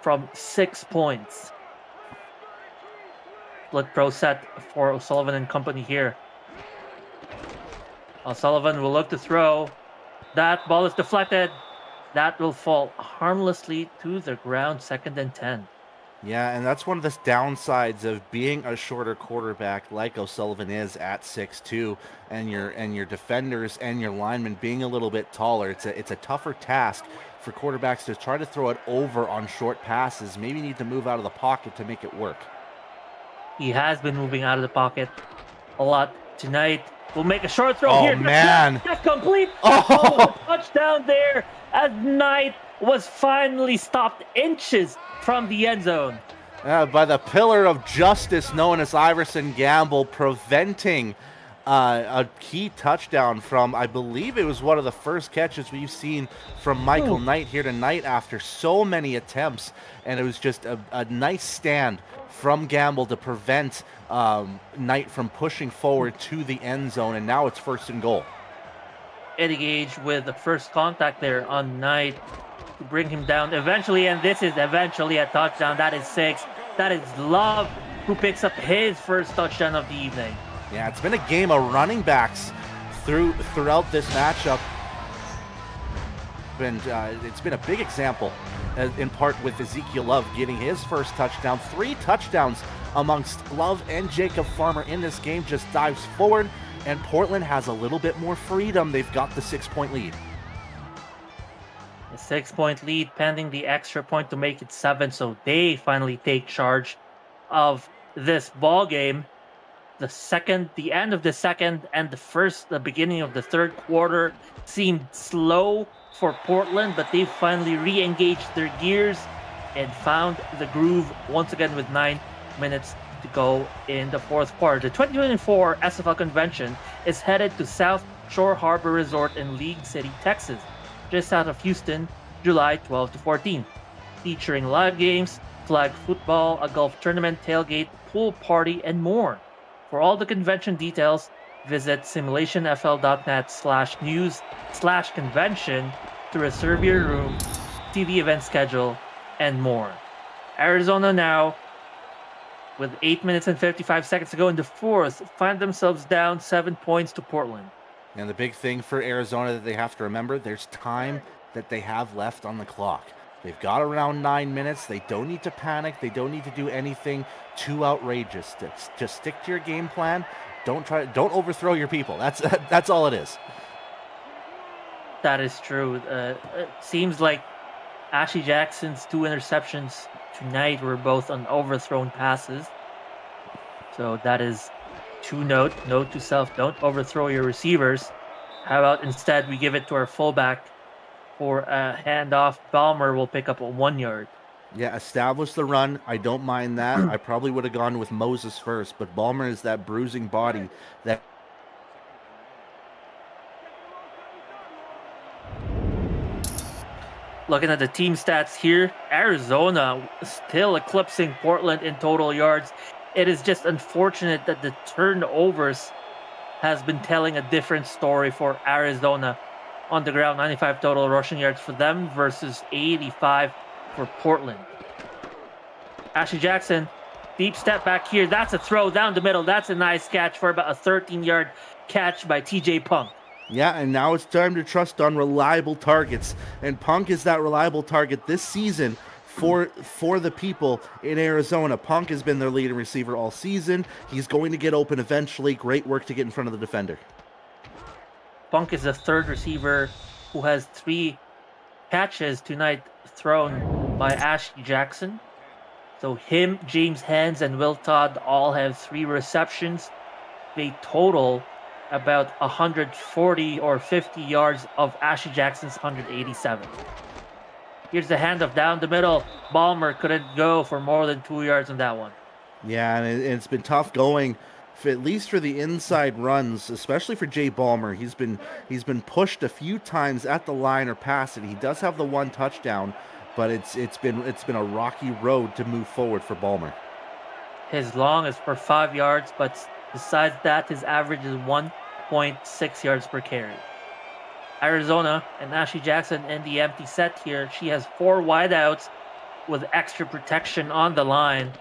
from 6 points. Split pro set for O'Sullivan and company here. O'Sullivan will look to throw. That ball is deflected. That will fall harmlessly to the ground, 2nd and 10. Yeah, and that's one of the downsides of being a shorter quarterback like O'Sullivan is at 6'2", and your defenders and your linemen being a little bit taller. It's a tougher task for quarterbacks to try to throw it over on short passes. Maybe you need to move out of the pocket to make it work. He has been moving out of the pocket a lot tonight. We'll make a short throw Oh, here. man. That's complete. Oh. Touchdown there as Knight was finally stopped inches from the end zone. By the pillar of justice known as Iverson Gamble, preventing a key touchdown from, I believe it was one of the first catches we've seen from Michael Knight here tonight after so many attempts. And it was just a nice stand from Gamble to prevent Knight from pushing forward to the end zone. And now it's 1st and goal. Eddie Gage with the first contact there on Knight to bring him down eventually. And this is eventually a touchdown. That is 6. That is Love who picks up his first touchdown of the evening. Yeah, it's been a game of running backs throughout this matchup. And it's been a big example, in part with Ezekiel Love getting his first touchdown. 3 touchdowns amongst Love and Jacob Farmer in this game. Just dives forward, and Portland has a little bit more freedom. They've got the 6-point lead. A 6-point lead pending the extra point to make it 7, so they finally take charge of this ball game. The end of the second and the beginning of the third quarter seemed slow for Portland, but they finally re-engaged their gears and found the groove once again with 9 minutes to go in the fourth quarter. The 2024 SFL convention is headed to South Shore Harbor Resort in League City, Texas, just south of Houston, July 12 to 14, featuring live games, flag football, a golf tournament, tailgate, pool party, and more. For all the convention details, visit simulationfl.net/news/convention to reserve your room, see the event schedule, and more. Arizona now, with 8 minutes and 55 seconds to go in the fourth, find themselves down 7 points to Portland. And the big thing for Arizona that they have to remember, there's time that they have left on the clock. They've got around 9 minutes. They don't need to panic. They don't need to do anything too outrageous. Just stick to your game plan. Don't overthrow your people. That's all it is. That is true. It seems like Ashley Jackson's 2 interceptions tonight were both on overthrown passes. So that is note to self, don't overthrow your receivers. How about instead we give it to our fullback for a handoff? Balmer will pick up a 1 yard. Yeah, establish the run. I don't mind that. I probably would have gone with Moses first, but Balmer is that bruising body that... Looking at the team stats here, Arizona still eclipsing Portland in total yards. It is just unfortunate that the turnovers has been telling a different story for Arizona. On the ground, 95 total rushing yards for them versus 85 for Portland. Ashley Jackson, deep step back here. That's a throw down the middle. That's a nice catch for about a 13-yard catch by TJ Punk. Yeah, and now it's time to trust on reliable targets. And Punk is that reliable target this season for the people in Arizona. Punk has been their leading receiver all season. He's going to get open eventually. Great work to get in front of the defender. Punk is the third receiver who has 3 catches tonight thrown by Ashley Jackson. So him, James Hands, and Will Todd all have 3 receptions. They total about 140 or 50 yards of Ashley Jackson's 187. Here's the handoff down the middle. Balmer couldn't go for more than 2 yards on that one. Yeah, and it's been tough going, at least for the inside runs, especially for Jay Balmer. He's been pushed a few times at the line or past it. He does have the one touchdown, but it's been a rocky road to move forward for Balmer. His long is for 5 yards, but besides that, his average is 1.6 yards per carry. Arizona and Ashley Jackson in the empty set here. She has 4 wideouts with extra protection on the line.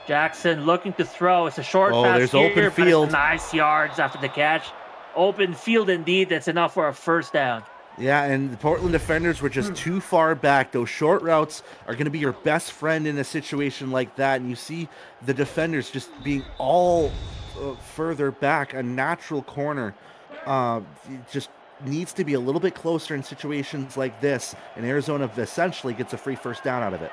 Jackson looking to throw. It's a short pass there's here, open but field. It's nice yards after the catch. Open field indeed. That's enough for a first down. Yeah, and the Portland defenders were just too far back. Those short routes are going to be your best friend in a situation like that. And you see the defenders just being all further back. A natural corner just needs to be a little bit closer in situations like this. And Arizona essentially gets a free first down out of it.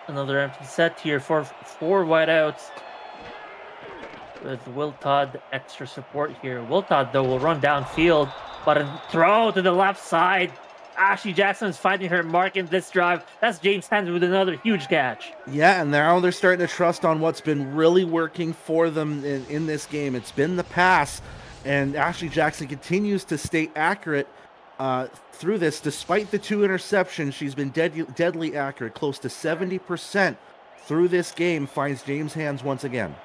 Another empty set here for 4 wideouts with Will Todd extra support here. Will Todd, though, will run downfield, but a throw to the left side. Ashley Jackson is finding her mark in this drive. That's James Hans with another huge catch. Yeah, and now they're starting to trust on what's been really working for them in this game. It's been the pass, and Ashley Jackson continues to stay accurate through this. Despite the 2 interceptions, she's been deadly accurate, close to 70% through this game, finds James Hans once again.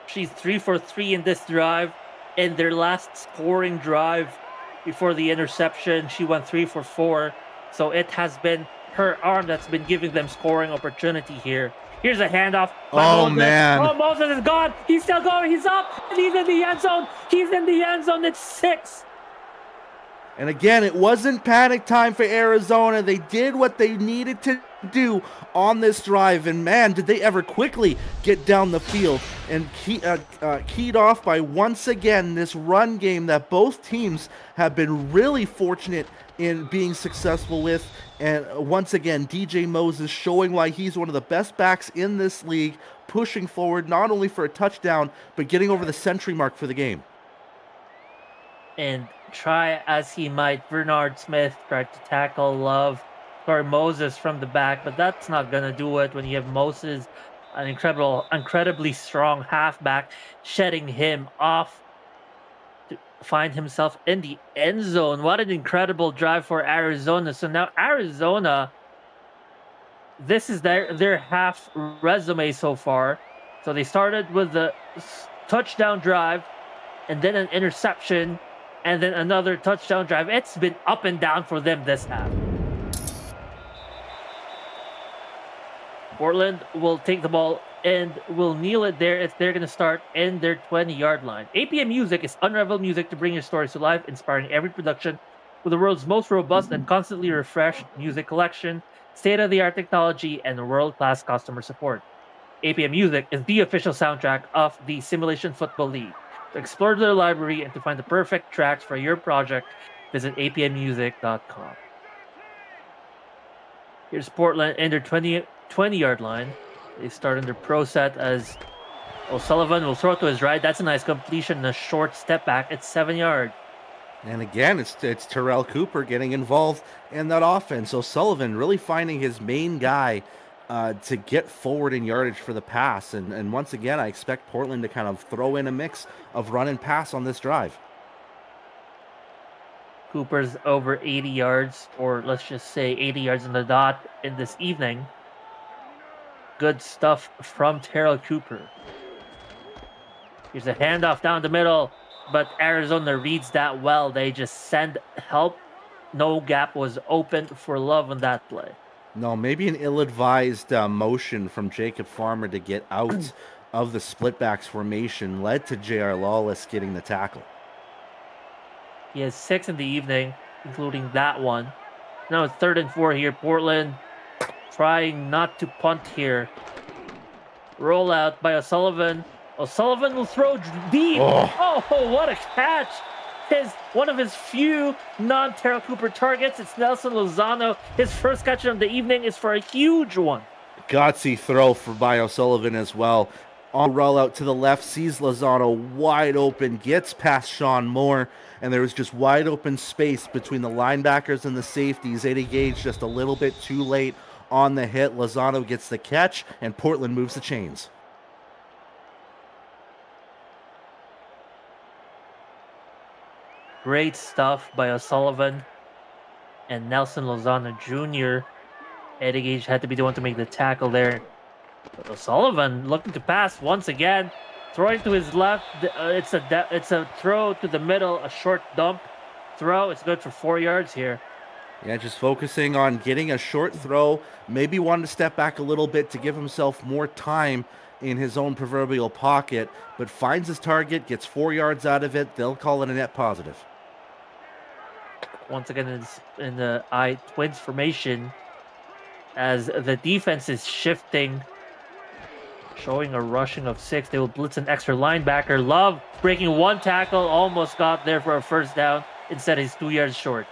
She's 3 for 3 in this drive. In their last scoring drive before the interception, she went 3 for 4. So it has been her arm that's been giving them scoring opportunity here. Here's a handoff. Oh, Moses. man. Oh, Moses is gone. He's still going. He's up. And he's in the end zone. He's in the end zone. It's 6. And again, it wasn't panic time for Arizona. They did what they needed to do on this drive. And man, did they ever quickly get down the field and keyed off by, once again, this run game that both teams have been really fortunate in being successful with. And once again, DJ Moses showing why he's one of the best backs in this league, pushing forward not only for a touchdown, but getting over the century mark for the game. And try as he might, Bernard Smith tried to tackle Moses from the back, but that's not going to do it when you have Moses, an incredibly strong halfback, shedding him off to find himself in the end zone. What an incredible drive for Arizona. So now Arizona, this is their half resume so far. So they started with the touchdown drive and then an interception and then another touchdown drive. It's been up and down for them this half. Portland will take the ball and will kneel it there if they're going to start in their 20-yard line. APM Music is unrivaled music to bring your stories to life, inspiring every production with the world's most robust and constantly refreshed music collection, state-of-the-art technology, and world-class customer support. APM Music is the official soundtrack of the Simulation Football League. To explore their library and to find the perfect tracks for your project, visit apmmusic.com. Here's Portland in their 20-yard line. They start in their pro set as O'Sullivan will throw to his right. That's a nice completion and a short step back. It's 7 yards. And again, it's Terrell Cooper getting involved in that offense. O'Sullivan really finding his main guy to get forward in yardage for the pass. And once again, I expect Portland to kind of throw in a mix of run and pass on this drive. Cooper's over 80 yards, or let's just say 80 yards on the dot in this evening. Good stuff from Terrell Cooper. Here's a handoff down the middle, but Arizona reads that well. They just send help. No gap was open for Love on that play. No, maybe an ill-advised motion from Jacob Farmer to get out of the split-backs formation led to J.R. Lawless getting the tackle. He has 6 in the evening, including that one. Now it's 3rd and 4 here. Portland trying not to punt here. Rollout by O'Sullivan. O'Sullivan will throw deep. Oh, what a catch. One of his few non-Terrell Cooper targets. It's Nelson Lozano. His first catch of the evening is for a huge one. Gutsy throw by O'Sullivan as well. on rollout to the left, sees Lozano wide open, gets past Sean Moore, and there was just wide open space between the linebackers and the safeties. Zeta Gage just a little bit too late on the hit. Lozano gets the catch, and Portland moves the chains. Great stuff by O'Sullivan and Nelson Lozano Jr. Eddie Gage had to be the one to make the tackle there. But O'Sullivan looking to pass once again, throwing to his left. It's a throw to the middle, a short dump throw. It's good for 4 yards here. Yeah, just focusing on getting a short throw. Maybe wanted to step back a little bit to give himself more time in his own proverbial pocket, but finds his target, gets 4 yards out of it. They'll call it a net positive. Once again, in the I-Twins formation, as the defense is shifting, showing a rushing of 6. They will blitz an extra linebacker. Love breaking one tackle, almost got there for a first down. Instead, he's 2 yards short.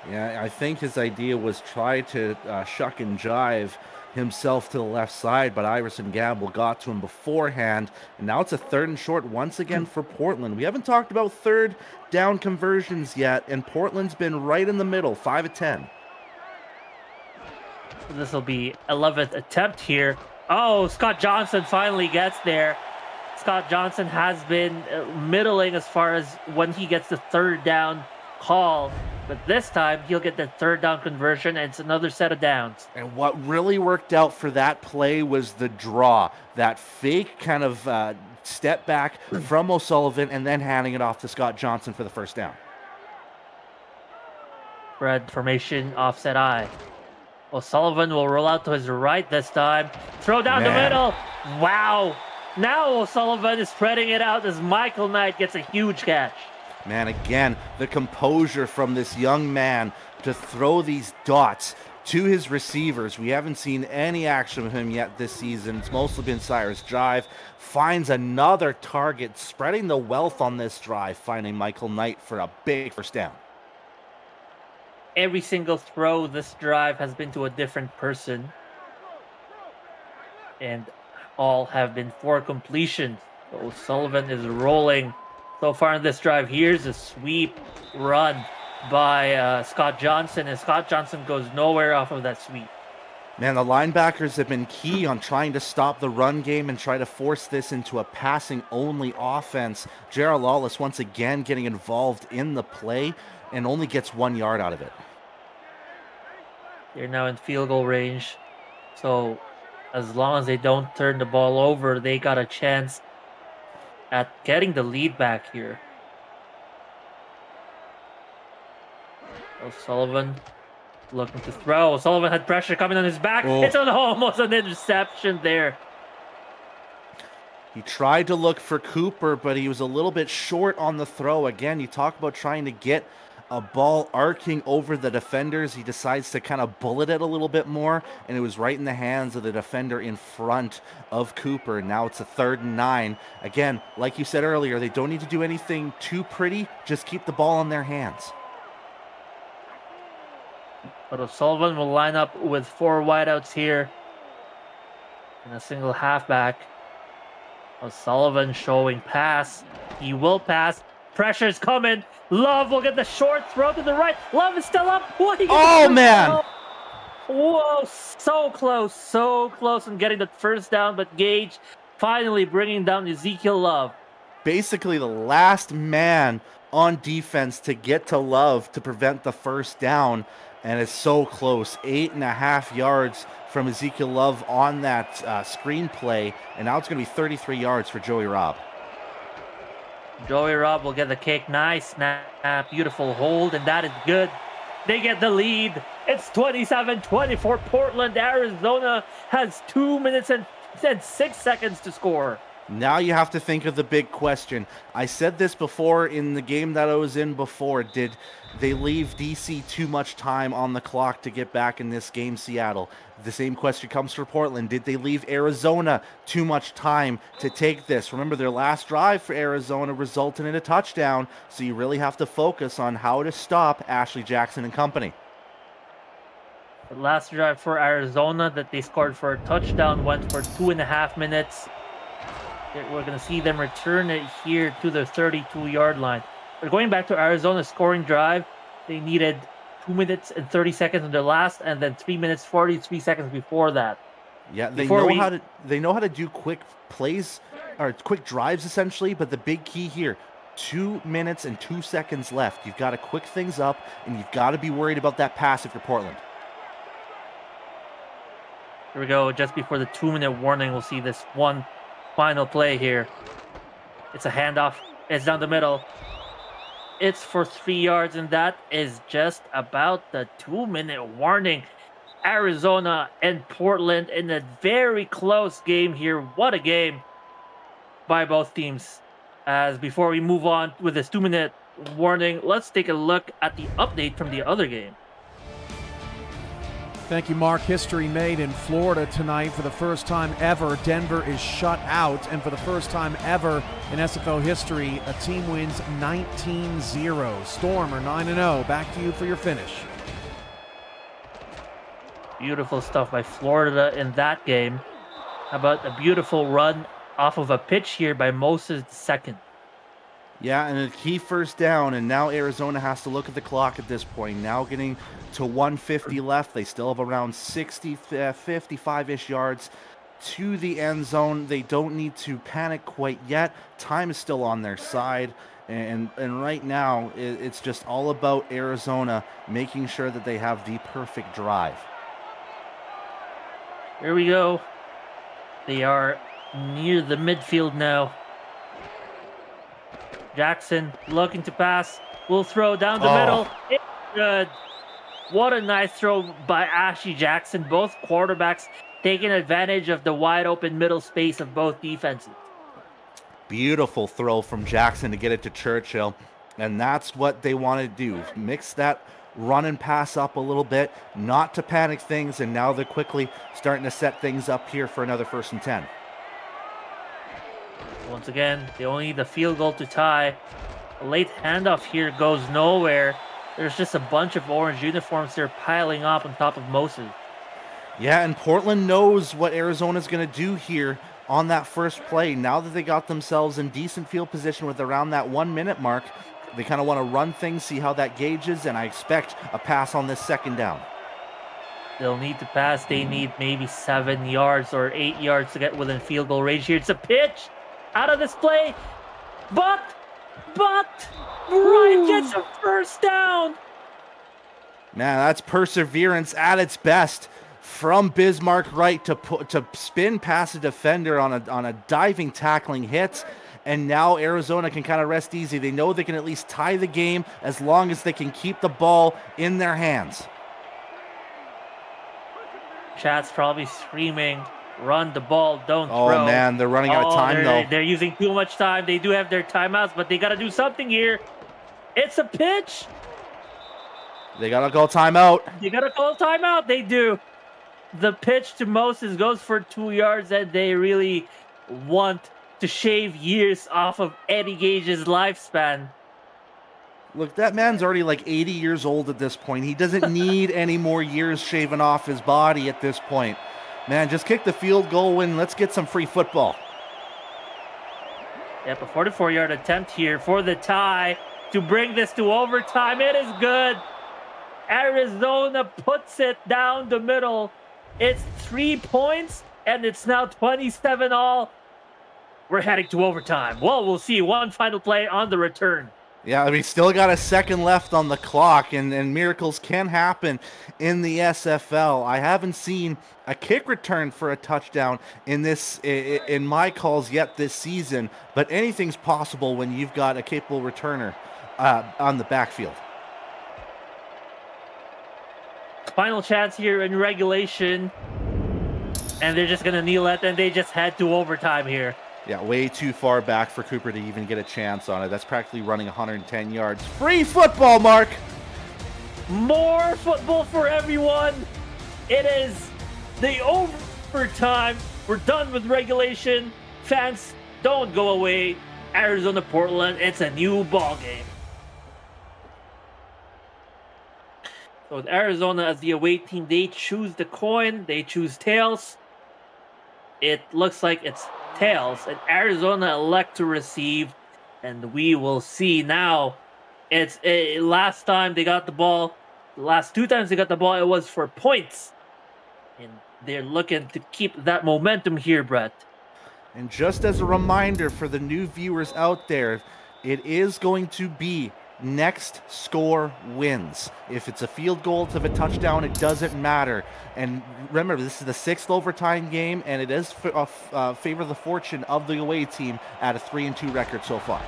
Yeah, I think his idea was try to shuck and jive himself to the left side, but Iverson Gamble got to him beforehand, and now it's a 3rd and short once again for Portland. We haven't talked about 3rd down conversions yet, and Portland's been right in the middle, 5 of 10. This will be 11th attempt here. Oh, Scott Johnson finally gets there. Scott Johnson has been middling as far as when he gets the 3rd down call, but this time he'll get the 3rd down conversion, and it's another set of downs. And what really worked out for that play was the draw, that fake kind of step back from O'Sullivan and then handing it off to Scott Johnson for the 1st down. Spread formation, offset I. O'Sullivan will roll out to his right this time. Throw down the middle. Wow. Now O'Sullivan is spreading it out as Michael Knight gets a huge catch. Man, again, the composure from this young man to throw these dots to his receivers. We haven't seen any action of him yet this season. It's mostly been Cyrus Jive. Finds another target, spreading the wealth on this drive, finding Michael Knight for a big 1st down. Every single throw this drive has been to a different person, and all have been for completions. O'Sullivan is rolling so far in this drive. Here's a sweep run by Scott Johnson, and Scott Johnson goes nowhere off of that sweep. Man, the linebackers have been key on trying to stop the run game and try to force this into a passing-only offense. Gerald Lawless once again getting involved in the play and only gets 1 yard out of it. They're now in field goal range, so as long as they don't turn the ball over, they got a chance at getting the lead back here. O'Sullivan looking to throw. O'Sullivan had pressure coming on his back. Oh. It's almost an interception there. He tried to look for Cooper, but he was a little bit short on the throw. Again, you talk about trying to get a ball arcing over the defenders. He decides to kind of bullet it a little bit more, and it was right in the hands of the defender in front of Cooper. Now it's a 3rd and 9. Again, like you said earlier, they don't need to do anything too pretty. Just keep the ball in their hands. But O'Sullivan will line up with 4 wideouts here and a single halfback. O'Sullivan showing pass. He will pass. Pressure's coming. Love will get the short throw to the right. Love is still up. What? Oh, man. Whoa, so close and getting the 1st down, but Gage finally bringing down Ezekiel Love. Basically the last man on defense to get to Love to prevent the 1st down, and it's so close. 8.5 yards from Ezekiel Love on that screenplay, and now it's going to be 33 yards for Joey Robb. Joey Robb will get the kick. Nice snap, beautiful hold, and that is good. They get the lead. It's 27-24. Portland, Arizona has 2 minutes and 6 seconds to score. Now you have to think of the big question. I said this before in the game that I was in before. Did they leave DC too much time on the clock to get back in this game, Seattle? The same question comes for Portland. Did they leave Arizona too much time to take this? Remember, their last drive for Arizona resulted in a touchdown, so you really have to focus on how to stop Ashley Jackson and company. The last drive for Arizona that they scored for a touchdown went for 2.5 minutes. We're going to see them return it here to the 32-yard line. But going back to Arizona's scoring drive, they needed 2 minutes and 30 seconds on their last, and then 3 minutes 43 seconds before that. Yeah, Before they know how to do quick plays or quick drives essentially, but the big key here, 2 minutes and 2 seconds left. You've got to quick things up, and you've got to be worried about that pass if you're Portland. Here we go. Just before the 2-minute warning, we'll see this one final play here. It's a handoff. It's down the middle. It's for 3 yards, and that is just about the 2-minute warning. Arizona and Portland in a very close game here. What a game by both teams. As before we move on with this 2-minute warning, let's take a look at the update from the other game. Thank you, Mark. History made in Florida tonight. For the first time ever, Denver is shut out. And for the first time ever in SFL history, a team wins 19-0. Storm are 9-0. Back to you for your finish. Beautiful stuff by Florida in that game. How about a beautiful run off of a pitch here by Moses II? Yeah, and a key first down, and now Arizona has to look at the clock at this point. Now getting to 150 left. They still have around 60, 55-ish yards to the end zone. They don't need to panic quite yet. Time is still on their side. And right now, it's just all about Arizona making sure that they have the perfect drive. Here we go. They are near the midfield now. Jackson looking to pass. Will throw down the middle. It's good. What a nice throw by Ashley Jackson. Both quarterbacks taking advantage of the wide open middle space of both defenses. Beautiful throw from Jackson to get it to Churchill. And that's what they want to do. Mix that run and pass up a little bit, not to panic things, and now they're quickly starting to set things up here for another 1st and 10. Once again, they only need the field goal to tie. A late handoff here goes nowhere. There's just a bunch of orange uniforms they're piling up on top of Moses. Yeah, and Portland knows what Arizona's going to do here on that first play. Now that they got themselves in decent field position with around that 1 minute mark, they kind of want to run things, see how that gauges, and I expect a pass on this second down. They'll need to pass. They need maybe 7 yards or 8 yards to get within field goal range here. It's a pitch out of this play, but Ryan gets a first down. Man, that's perseverance at its best from Bismarck Wright to spin past a defender on a diving tackling hit. And now Arizona can kind of rest easy. They know they can at least tie the game as long as they can keep the ball in their hands. Chat's probably screaming, run the ball, don't throw. Oh, man, they're running out of time, though. They're using too much time. They do have their timeouts, but they got to do something here. It's a pitch. They got to call timeout. They got to call timeout. They do. The pitch to Moses goes for 2 yards, and they really want to shave years off of Eddie Gage's lifespan. Look, that man's already like 80 years old at this point. He doesn't need any more years shaven off his body at this point. Man, just kick the field goal and let's get some free football. Yep, a 44-yard attempt here for the tie to bring this to overtime. It is good. Arizona puts it down the middle. It's 3 points, and it's now 27-all. We're heading to overtime. Well, we'll see. One final play on the return. Yeah, we still got a second left on the clock, and miracles can happen in the SFL. I haven't seen a kick return for a touchdown in my calls yet this season, but anything's possible when you've got a capable returner on the backfield. Final chance here in regulation, and they're just going to kneel it, and they just head to overtime here. Yeah, way too far back for Cooper to even get a chance on it. That's practically running 110 yards. Free football, Mark! More football for everyone. It is the overtime. We're done with regulation. Fans, don't go away. Arizona, Portland, it's a new ball game. So with Arizona as the away team, they choose the coin. They choose tails. It looks like it's tails, and Arizona elect to receive, and we will see now. Last time they got the ball, the last 2 times they got the ball, it was for points, and they're looking to keep that momentum here, Brett. And just as a reminder for the new viewers out there, it is going to be next score wins. If it's a field goal, if it's a touchdown, it doesn't matter. And remember, this is the 6th overtime game, and it is favor the fortune of the away team at a 3-2 record so far.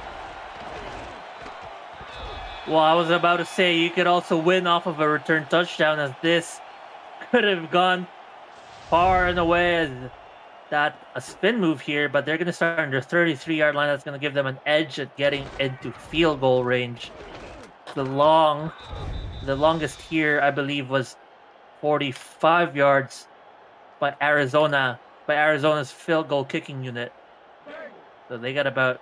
Well, I was about to say you could also win off of a return touchdown, as this could have gone far and away as a spin move here, but they're going to start on their 33-yard line. That's going to give them an edge at getting into field goal range. The longest here, I believe, was 45 yards by Arizona's field goal kicking unit. So they got about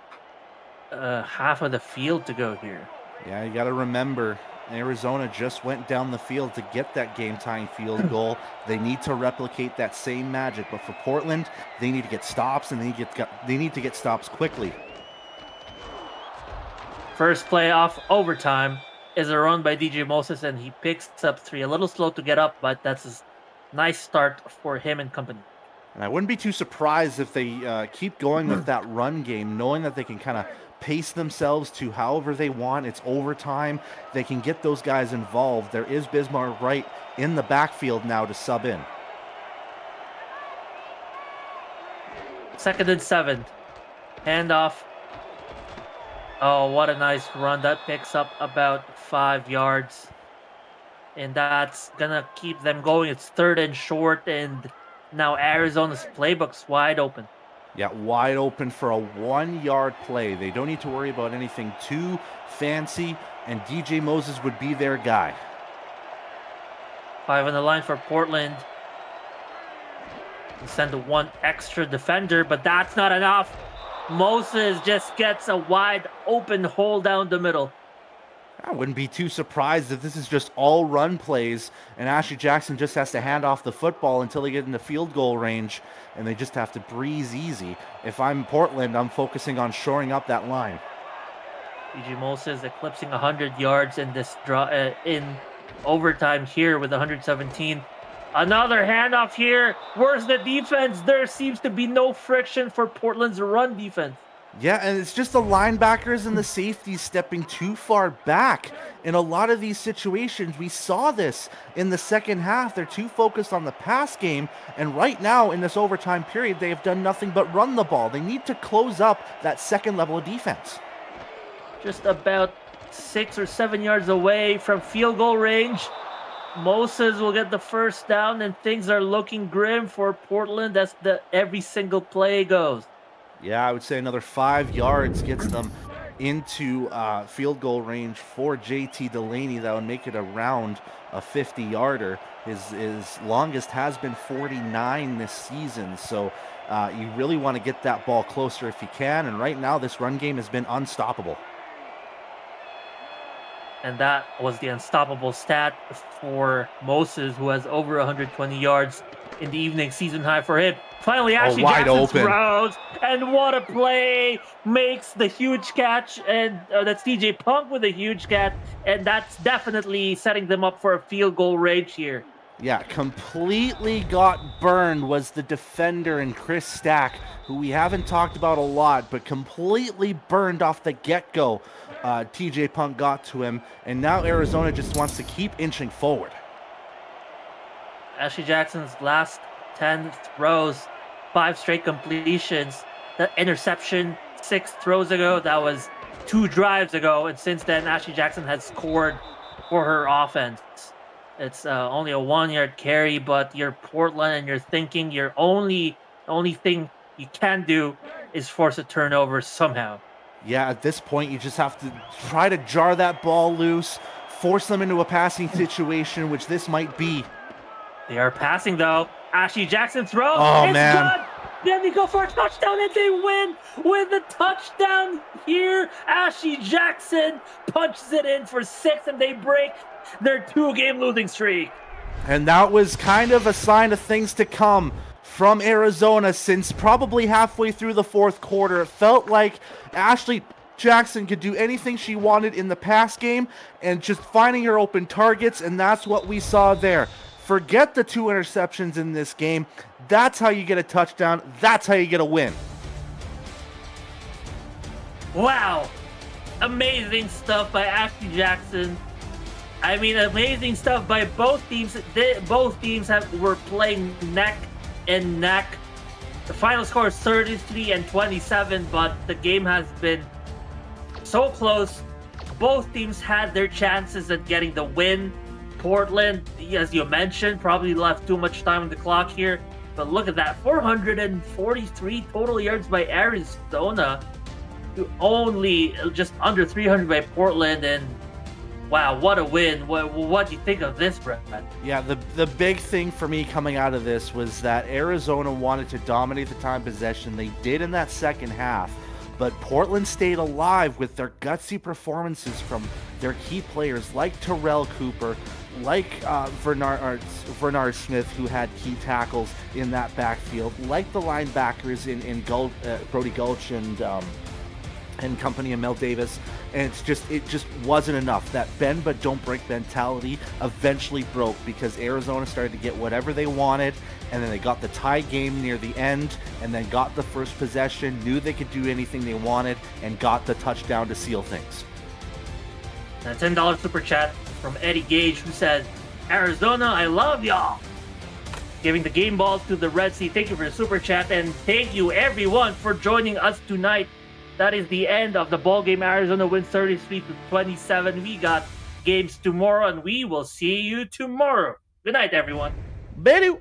half of the field to go here. Yeah, you got to remember, Arizona just went down the field to get that game-tying field goal. They need to replicate that same magic, but for Portland, they need to get stops, and they need to get stops quickly. First play off overtime is a run by DJ Moses, and he picks up 3. A little slow to get up, but that's a nice start for him and company. And I wouldn't be too surprised if they keep going with that run game, knowing that they can kind of pace themselves to however they want. It's overtime. They can get those guys involved. There is Bismarck right in the backfield now to sub in. 2nd and 7. Handoff. Oh, what a nice run. That picks up about 5 yards. And that's going to keep them going. It's 3rd and short, and now Arizona's playbook's wide open. Yeah, wide open for a 1-yard play. They don't need to worry about anything too fancy, and DJ Moses would be their guy. 5 on the line for Portland. They send 1 extra defender, but that's not enough. Moses just gets a wide open hole down the middle. I wouldn't be too surprised if this is just all run plays and Ashley Jackson just has to hand off the football until they get into field goal range and they just have to breeze easy. If I'm Portland, I'm focusing on shoring up that line. DJ Moses eclipsing 100 yards in this in overtime here with 117. Another handoff here. Where's the defense? There seems to be no friction for Portland's run defense. Yeah, and it's just the linebackers and the safeties stepping too far back. In a lot of these situations, we saw this in the second half. They're too focused on the pass game, and right now in this overtime period, they have done nothing but run the ball. They need to close up that second level of defense. Just about 6 or 7 yards away from field goal range. Moses will get the first down, and things are looking grim for Portland as every single play goes. Yeah, I would say another 5 yards gets them into field goal range for JT Delaney. That would make it around a 50-yarder. His longest has been 49 this season, so you really want to get that ball closer if you can, and right now this run game has been unstoppable. And that was the unstoppable stat for Moses, who has over 120 yards in the evening, season high for him. Finally, Ashley Jackson throws, and what a play! Makes the huge catch, and that's TJ Punk with a huge catch, and that's definitely setting them up for a field goal range here. Yeah, completely got burned was the defender in Chris Stack, who we haven't talked about a lot, but completely burned off the get-go. TJ Punk got to him, and now Arizona just wants to keep inching forward. Ashley Jackson's last 10 throws, 5 straight completions. The interception 6 throws ago, that was 2 drives ago, and since then Ashley Jackson has scored for her offense. It's only a 1-yard carry, but you're Portland and you're thinking your only thing you can do is force a turnover somehow. Yeah, at this point, you just have to try to jar that ball loose, force them into a passing situation, which this might be. They are passing, though. Ashley Jackson throws. Oh, it's man. Good. Then they go for a touchdown, and they win with a touchdown here. Ashley Jackson punches it in for 6, and they break their 2-game losing streak. And that was kind of a sign of things to come from Arizona since probably halfway through the fourth quarter. It felt like Ashley Jackson could do anything she wanted in the pass game and just finding her open targets, and that's what we saw there. Forget the 2 interceptions in this game. That's how you get a touchdown. That's how you get a win. Wow. Amazing stuff by Ashley Jackson. I mean, amazing stuff by both teams. Both teams were playing neck and neck. The final score is 33-27, but the game has been so close. Both teams had their chances at getting the win. Portland, as you mentioned, probably left too much time on the clock here. But look at that, 443 total yards by Arizona to only just under 300 by Portland. And wow, what a win. What do you think of this, Brett? Yeah, the big thing for me coming out of this was that Arizona wanted to dominate the time possession. They did in that second half, but Portland stayed alive with their gutsy performances from their key players like Terrell Cooper, like Vernard Smith, who had key tackles in that backfield, like the linebackers in Brody Gulch and company, and Mel Davis. And it just wasn't enough. That bend but don't break mentality eventually broke because Arizona started to get whatever they wanted, and then they got the tie game near the end, and then got the first possession, knew they could do anything they wanted, and got the touchdown to seal things. A $10 super chat from Eddie Gage, who says, Arizona, I love y'all. Giving the game ball to the Red Sea. Thank you for the super chat, and thank you everyone for joining us tonight. That is the end of the ball game. Arizona wins 33-27. We got games tomorrow, and we will see you tomorrow. Good night, everyone. Beru!